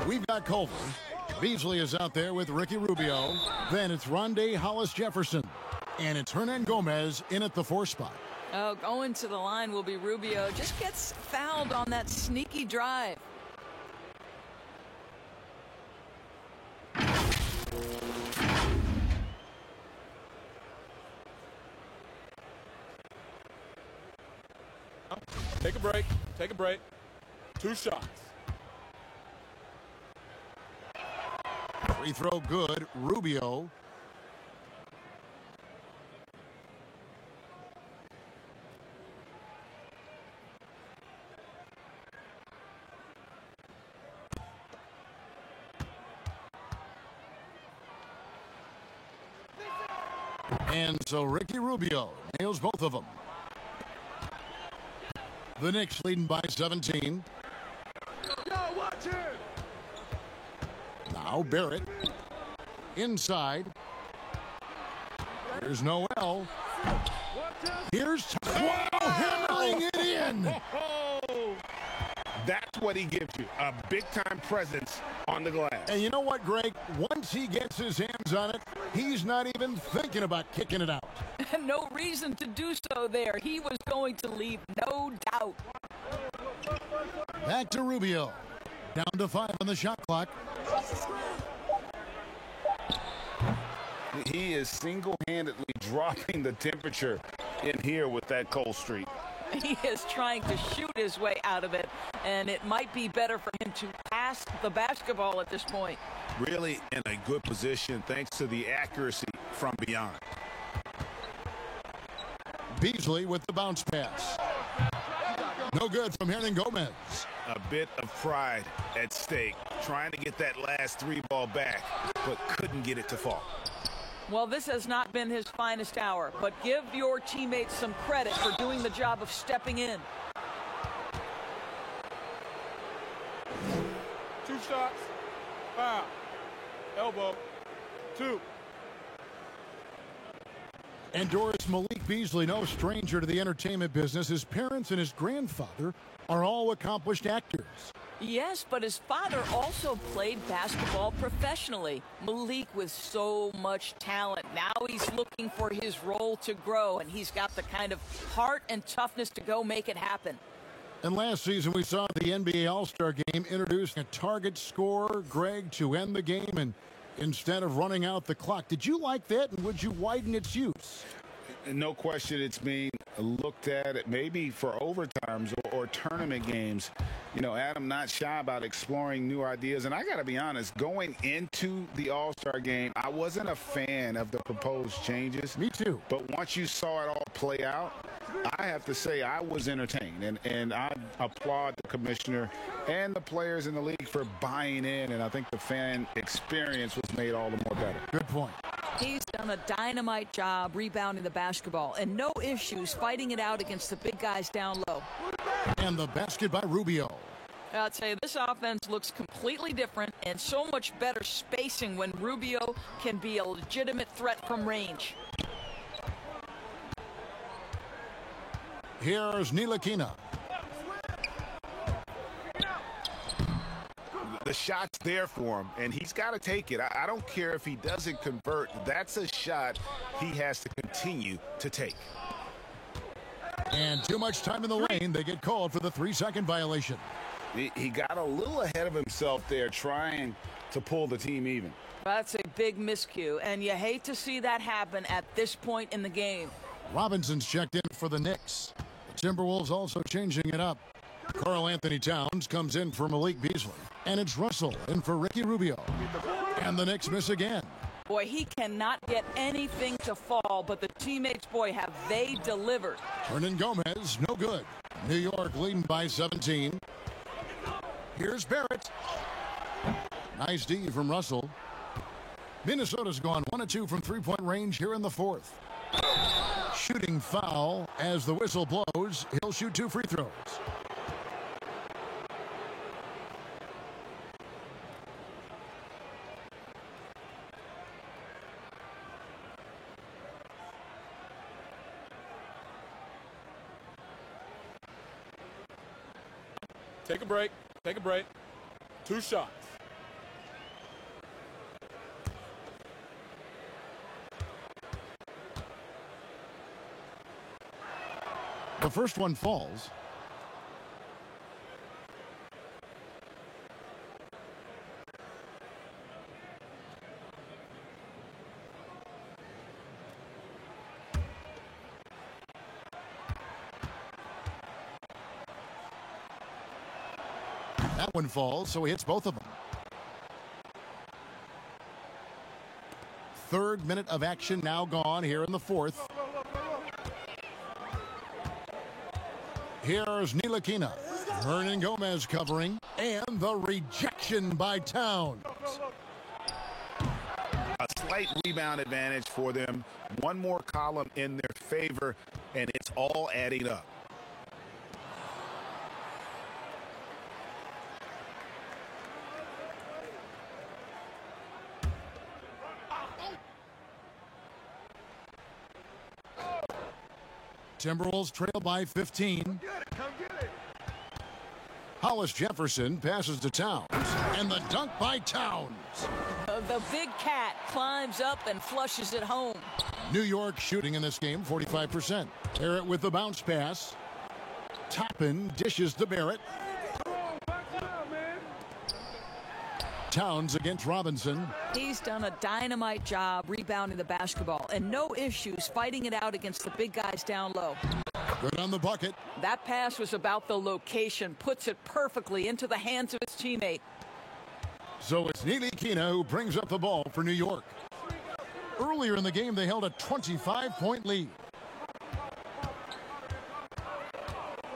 We've got Culver. Beasley is out there with Ricky Rubio. Then it's Rondé Hollis-Jefferson. And it's Hernan Gomez in at the 4 spot. Oh, going to the line will be Rubio. Just gets fouled on that sneaky drive. Take a break. Take a break. 2 shots. Free throw good. Rubio. And so Ricky Rubio nails both of them. The Knicks leading by 17. Watch it. Now Barrett. Inside. Here's Noel. Here's wow, hammering it in. That's what he gives you, a big-time presence on the glass. And you know what, Greg? Once he gets his hands on it, he's not even thinking about kicking it out. No reason to do so there. He was going to leave, no doubt. Back to Rubio. Down to 5 on the shot clock. He is single-handedly dropping the temperature in here with that cold streak. He is trying to shoot his way out of it, and it might be better for him to pass the basketball at this point. Really in a good position thanks to the accuracy from beyond. Beasley with the bounce pass. No good from Hernan Gomez. A bit of pride at stake, trying to get that last 3 ball back, but couldn't get it to fall. Well, this has not been his finest hour, but give your teammates some credit for doing the job of stepping in. 2 shots. Foul. Elbow. 2. And Doris Malik Beasley, no stranger to the entertainment business. His parents and his grandfather are all accomplished actors. Yes, but his father also played basketball professionally. Malik with so much talent. Now he's looking for his role to grow, and he's got the kind of heart and toughness to go make it happen. And last season we saw the NBA All-Star Game introducing a target scorer, Greg, to end the game and instead of running out the clock. Did you like that, and would you widen its use? No question it's being looked at maybe for overtimes or tournament games. You know, Adam not shy about exploring new ideas. And I got to be honest, going into the All-Star game, I wasn't a fan of the proposed changes. Me too. But once you saw it all play out, I have to say I was entertained. And I applaud the commissioner and the players in the league for buying in. And I think the fan experience was made all the more better. Good point. He's done a dynamite job rebounding the basketball and no issues fighting it out against the big guys down low. And the basket by Rubio. I'll tell you, this offense looks completely different and so much better spacing when Rubio can be a legitimate threat from range. Here's Ntilikina. The the shot's there for him, and he's got to take it. I don't care if he doesn't convert. That's a shot he has to continue to take. And too much time in the lane. They get called for the 3-second violation. He got a little ahead of himself there trying to pull the team even. That's a big miscue, and you hate to see that happen at this point in the game. Robinson's checked in for the Knicks. The Timberwolves also changing it up. Karl Anthony Towns comes in for Malik Beasley. And it's Russell in for Ricky Rubio. And the Knicks miss again. Boy, he cannot get anything to fall, but the teammates, boy, have they delivered. Hernan Gomez, no good. New York leading by 17. Here's Barrett. Nice D from Russell. Minnesota's gone 1 of 2 from three-point range here in the fourth. Shooting foul as the whistle blows. He'll shoot 2 free throws. Take a break. Take a break. 2 shots. The first one falls. That one falls, so he hits both of them. Third minute of action now gone here in the fourth. Here's Ntilikina. Hernan Gomez covering. And the rejection by Towns. A slight rebound advantage for them. One more column in their favor, and it's all adding up. Timberwolves trail by 15. Hollis Jefferson passes to Towns. And the dunk by Towns. The big cat climbs up and flushes it home. New York shooting in this game, 45%. Barrett with the bounce pass. Toppin dishes to Barrett. Towns against Robinson. He's done a dynamite job rebounding the basketball and no issues fighting it out against the big guys down low. Good on the bucket. That pass was about the location, puts it perfectly into the hands of his teammate. So it's Ntilikina who brings up the ball for New York. Earlier in the game, they held a 25-point lead.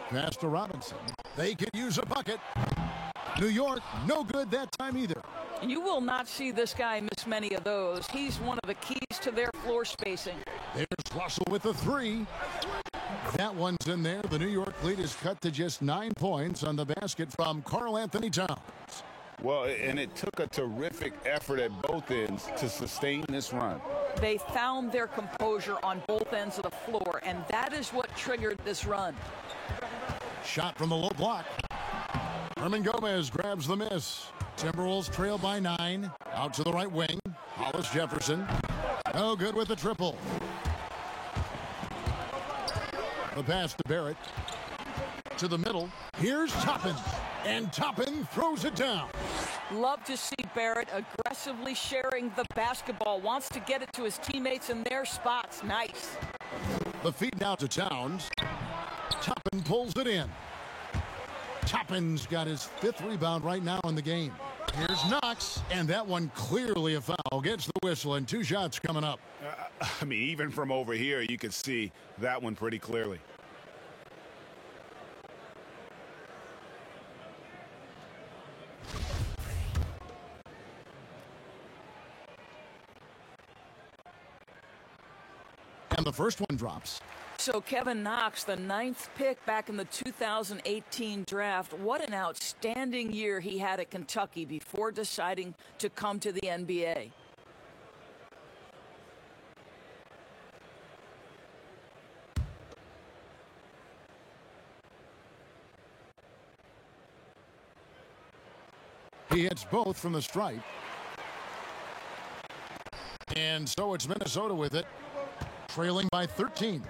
Pass to Robinson. They could use a bucket. New York, no good that time either. You will not see this guy miss many of those. He's one of the keys to their floor spacing. There's Russell with the 3. That one's in there. The New York lead is cut to just 9 points on the basket from Karl Anthony Towns. Well, and it took a terrific effort at both ends to sustain this run. They found their composure on both ends of the floor, and that is what triggered this run. Shot from the low block. Hernan Gomez grabs the miss. Timberwolves trail by 9. Out to the right wing. Hollis Jefferson. No good with the triple. The pass to Barrett. To the middle. Here's Toppin. And Toppin throws it down. Love to see Barrett aggressively sharing the basketball. Wants to get it to his teammates in their spots. Nice. The feed now to Towns. Toppin pulls it in. Toppin's got his 5th rebound right now in the game. Here's Knox, and that one clearly a foul. Gets the whistle, and 2 shots coming up. I mean, even from over here, you could see that one pretty clearly. And the first one drops. So Kevin Knox, the 9th pick back in the 2018 draft. What an outstanding year he had at Kentucky before deciding to come to the NBA. He hits both from the stripe. And so it's Minnesota with it, trailing by 13.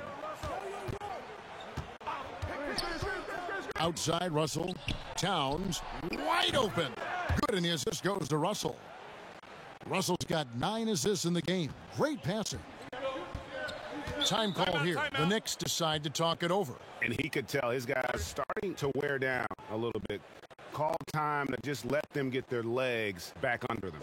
Outside, Russell. Towns, wide open. Good, and the assist goes to Russell. Russell's got 9 assists in the game. Great passing. Time call here. The Knicks decide to talk it over. And he could tell his guys starting to wear down a little bit. Call time to just let them get their legs back under them.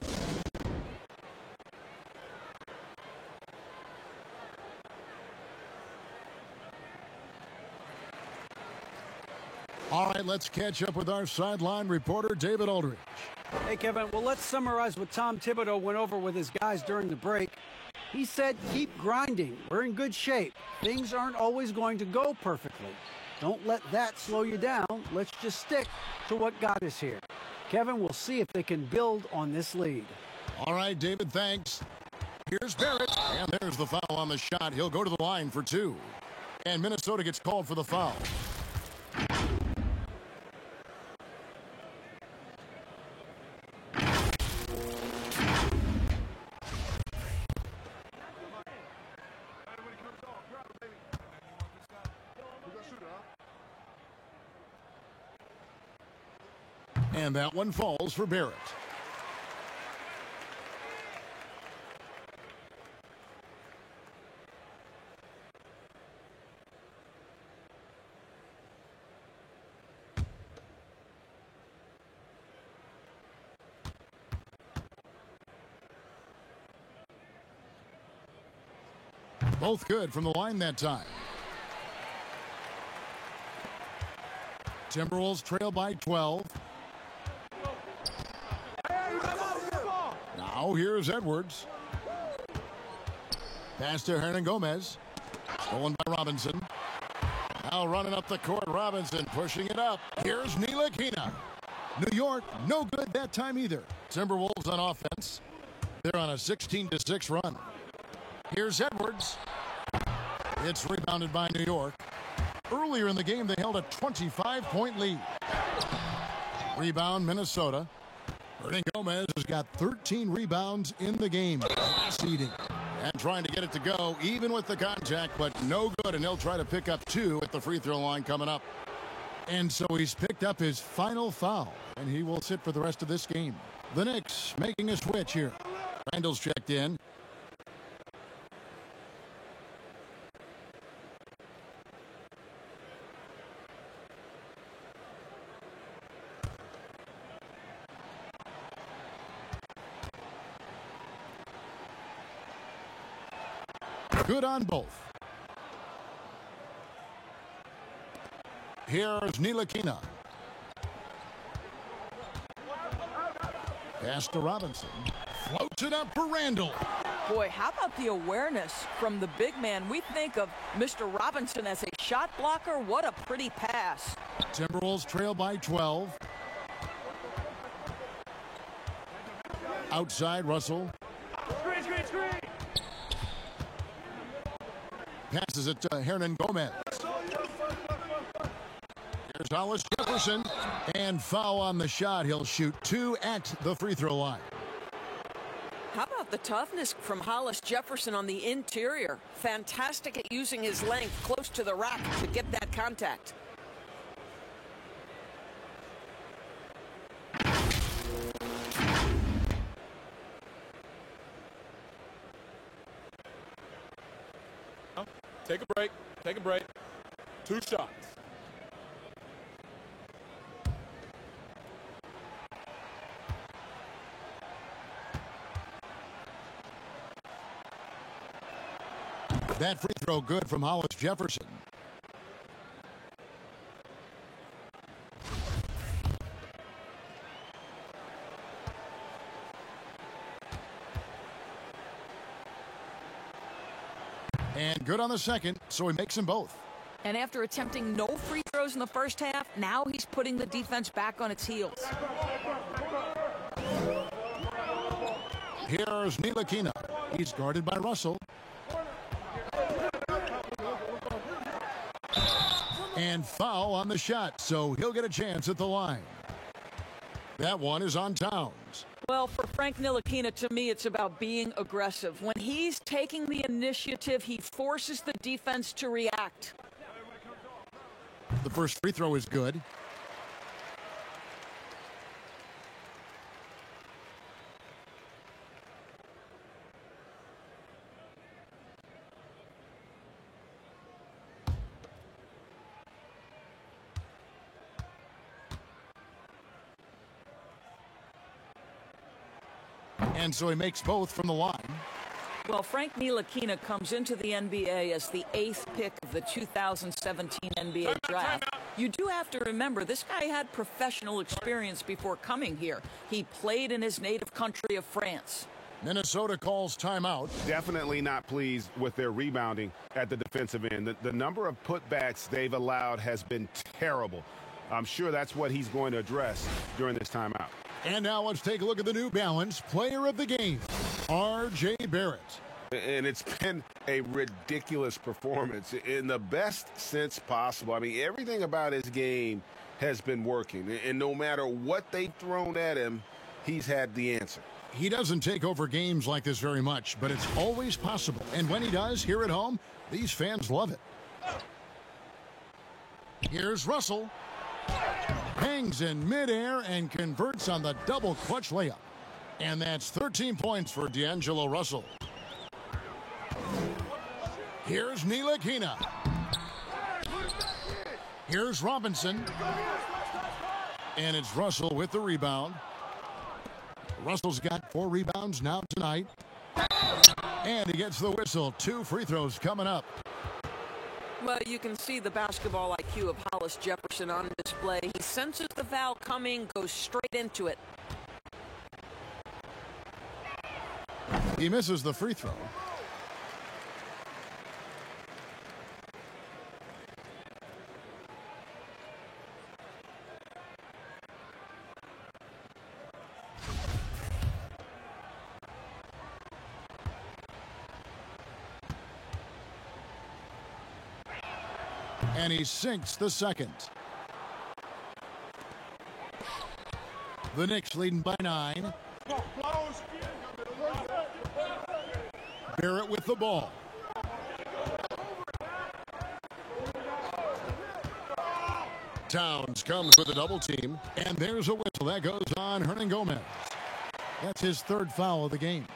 All right, let's catch up with our sideline reporter, David Aldridge. Hey, Kevin. Well, let's summarize what Tom Thibodeau went over with his guys during the break. He said, keep grinding. We're in good shape. Things aren't always going to go perfectly. Don't let that slow you down. Let's just stick to what got us here. Kevin, we'll see if they can build on this lead. All right, David, thanks. Here's Barrett, and there's the foul on the shot. He'll go to the line for 2. And Minnesota gets called for the foul. And that one falls for Barrett. Both good from the line that time. Timberwolves trail by 12. Now here's Edwards. Pass to Hernangomez. Stolen by Robinson. Now running up the court, Robinson pushing it up. Here's Ntilikina. New York, no good that time either. Timberwolves on offense. They're on a 16-6 run. Here's Edwards. It's rebounded by New York. Earlier in the game, they held a 25-point lead. Rebound, Minnesota. Hernangomez has got 13 rebounds in the game. Seeding and trying to get it to go, even with the contact, but no good, and he'll try to pick up 2 at the free throw line coming up. And so he's picked up his final foul, and he will sit for the rest of this game. The Knicks making a switch here. Randall's checked in. Good on both. Here's Ntilikina. Pass to Robinson. Floats it up for Randall. Boy, how about the awareness from the big man? We think of Mr. Robinson as a shot blocker. What a pretty pass. Timberwolves trail by 12. Outside, Russell. Screen. Passes it to Hernangomez. Here's Hollis Jefferson. And foul on the shot. He'll shoot 2 at the free throw line. How about the toughness from Hollis Jefferson on the interior? Fantastic at using his length close to the rack to get that contact. Take a break. 2 shots. That free throw good from Hollis Jefferson. And good on the second, so he makes them both. And after attempting no free throws in the first half, now he's putting the defense back on its heels. Here's Ntilikina. He's guarded by Russell. And foul on the shot, so he'll get a chance at the line. That one is on Towns. Well, for Frank Ntilikina, to me, it's about being aggressive. When he's taking the initiative, he forces the defense to react. The first free throw is good. And so he makes both from the line. Well, Frank Ntilikina comes into the NBA as the 8th pick of the 2017 NBA draft. You do have to remember, this guy had professional experience before coming here. He played in his native country of France. Minnesota calls timeout. Definitely not pleased with their rebounding at the defensive end. The number of putbacks they've allowed has been terrible. I'm sure that's what he's going to address during this timeout. And now let's take a look at the New Balance player of the game, R.J. Barrett. And it's been a ridiculous performance in the best sense possible. I mean, everything about his game has been working. And no matter what they've thrown at him, he's had the answer. He doesn't take over games like this very much, but it's always possible. And when he does, here at home, these fans love it. Here's Russell. Hangs in midair and converts on the double clutch layup. And that's 13 points for D'Angelo Russell. Here's Ntilikina. Here's Robinson. And it's Russell with the rebound. Russell's got 4 rebounds now tonight. And he gets the whistle. 2 free throws coming up. Well, you can see the basketball IQ of Hollis Jefferson on display. He senses the foul coming, goes straight into it. He misses the free throw. And he sinks the second. The Knicks leading by 9. Barrett with the ball. Towns comes with a double team. And there's a whistle. That goes on Hernangomez. That's his 3rd foul of the game.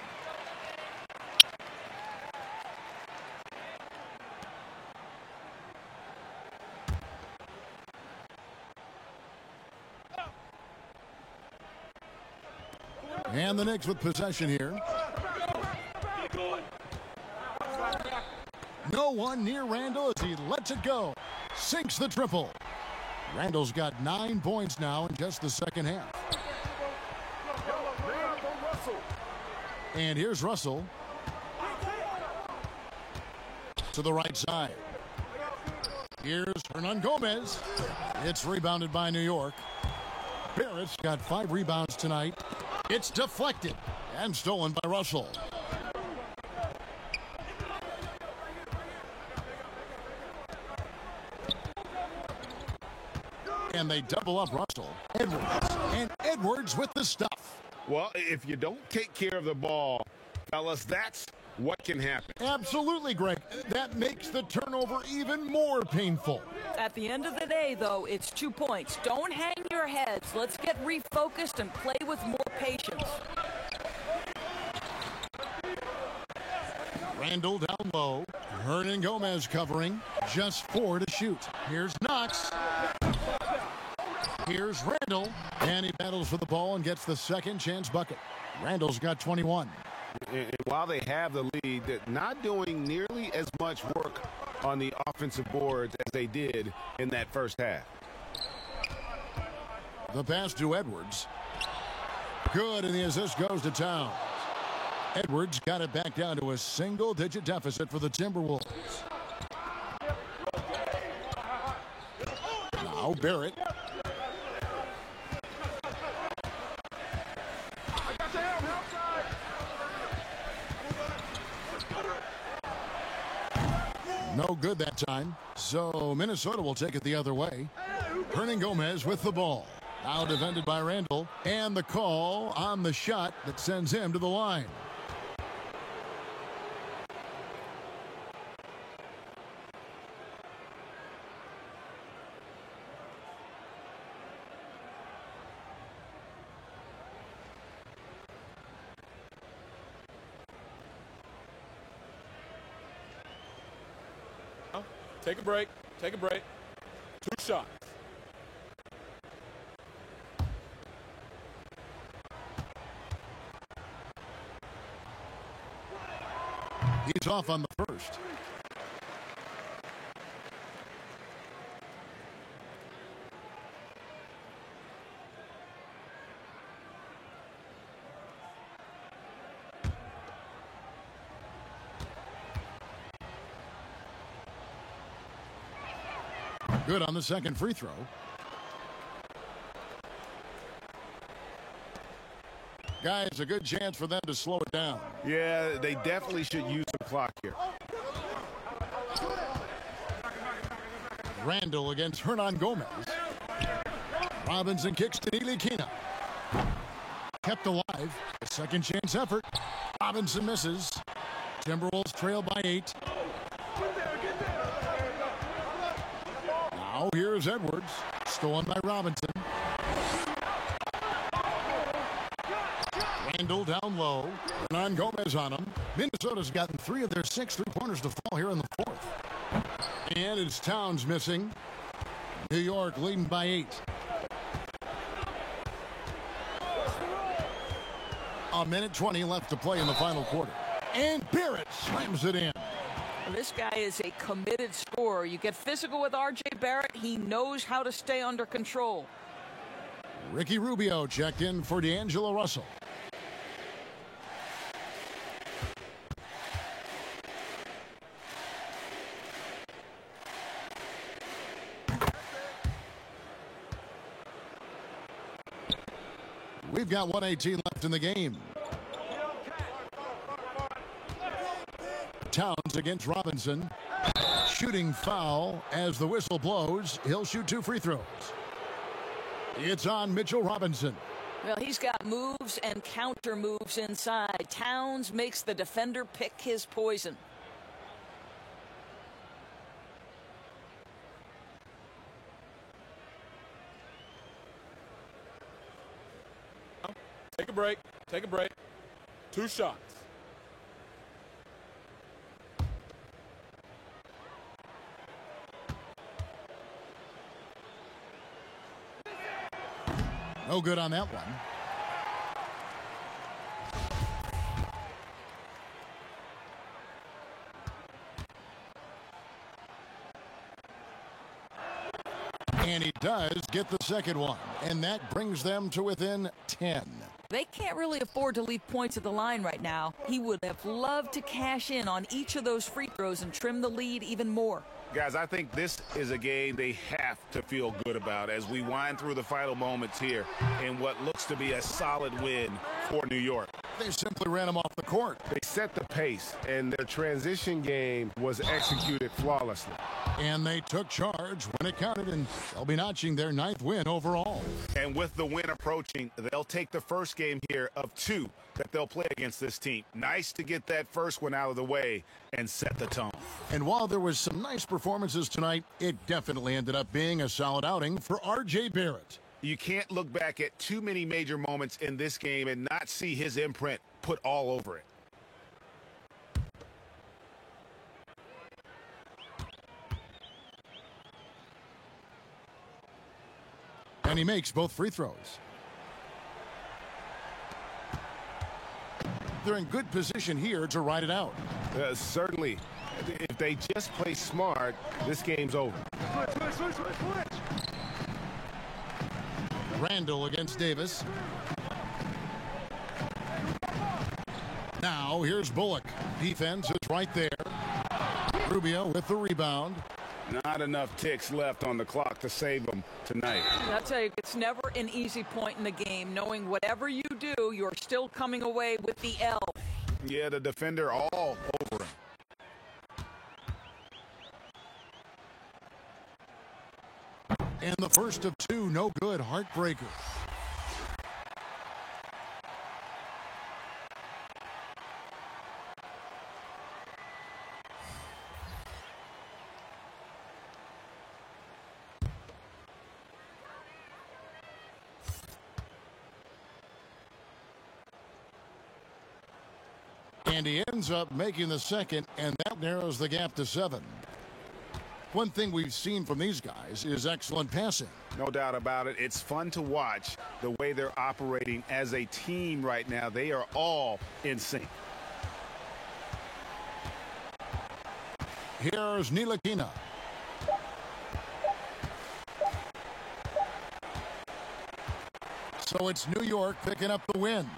And the Knicks with possession here. No one near Randall as he lets it go. Sinks the triple. Randall's got 9 points now in just the second half. And here's Russell. To the right side. Here's Hernangomez. It's rebounded by New York. Barrett's got 5 rebounds tonight. It's deflected and stolen by Russell. And they double up Russell. Edwards. And Edwards with the stuff. Well, if you don't take care of the ball, fellas, that's what can happen. Absolutely, Greg. That makes the turnover even more painful. At the end of the day, though, it's 2 points. Don't hang your heads. Let's get refocused and play with more patience. Randall down low. Hernangomez covering. Just 4 to shoot. Here's Knox. Here's Randall. And he battles for the ball and gets the second chance bucket. Randall's got 21. And while they have the lead, they're not doing nearly as much work on the offensive boards as they did in that first half. The pass to Edwards. Good, and the assist goes to Towns. Edwards got it back down to a single-digit deficit for the Timberwolves. Now Barrett. No good that time. So Minnesota will take it the other way. Hernangomez with the ball. Now defended by Randall. And the call on the shot that sends him to the line. Take a break. Take a break. 2 shots. He's off on the first. Good on the second free throw. Guys, a good chance for them to slow it down. Yeah, they definitely should use the clock here. Randall against Hernan Gomez. Robinson kicks to Ntilikina. Kept alive. A second chance effort. Robinson misses. Timberwolves trail by 8. Now here's Edwards. Stolen by Robinson. Randall down low. Hernan Gomez on him. Minnesota's gotten 3 of their 6 3-pointers to fall here in the fourth. And it's Towns missing. New York leading by 8. A minute 20 left to play in the final quarter. And Barrett slams it in. This guy is a committed scorer. You get physical with R.J. Barrett, he knows how to stay under control. Ricky Rubio checked in for D'Angelo Russell. We've got 1:18 left in the game. Towns against Robinson. Shooting foul as the whistle blows. He'll shoot 2 free throws. It's on Mitchell Robinson. Well, he's got moves and counter moves inside. Towns makes the defender pick his poison. Take a break. Take a break. 2 shots. No good on that one. And he does get the second one. And that brings them to within 10. They can't really afford to leave points at the line right now. He would have loved to cash in on each of those free throws and trim the lead even more. Guys, I think this is a game they have to feel good about as we wind through the final moments here in what looks to be a solid win for New York. They simply ran him off the court. They set the pace, and their transition game was executed flawlessly. And they took charge when it counted, and they'll be notching their 9th win overall. And with the win approaching, they'll take the first game here of 2 that they'll play against this team. Nice to get that first one out of the way and set the tone. And while there was some nice performances tonight, it definitely ended up being a solid outing for R.J. Barrett. You can't look back at too many major moments in this game and not see his imprint put all over it. And he makes both free throws. They're in good position here to ride it out. Certainly. If they just play smart, this game's over. Randall against Davis. Now here's Bullock. Defense is right there. Rubio with the rebound. Not enough ticks left on the clock to save them tonight. I'll tell you, it's never an easy point in the game, knowing whatever you do, you're still coming away with the L. Yeah, the defender all over him. And the first of two, no good, heartbreaker. And he ends up making the second, and that narrows the gap to 7. One thing we've seen from these guys is excellent passing. No doubt about it. It's fun to watch the way they're operating as a team right now. They are all in sync. Here's Ntilikina. So it's New York picking up the win.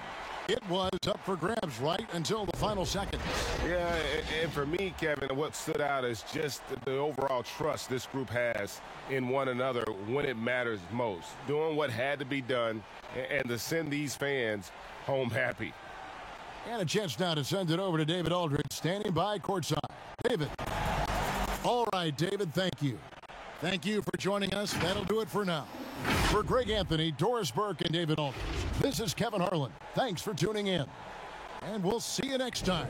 It was up for grabs right until the final seconds. Yeah, and for me, Kevin, what stood out is just the overall trust this group has in one another when it matters most. Doing what had to be done and to send these fans home happy. And a chance now to send it over to David Aldridge, standing by courtside. David. All right, David, thank you. Thank you for joining us. That'll do it for now. For Greg Anthony, Doris Burke, and David Aldridge, this is Kevin Harlan. Thanks for tuning in. And we'll see you next time.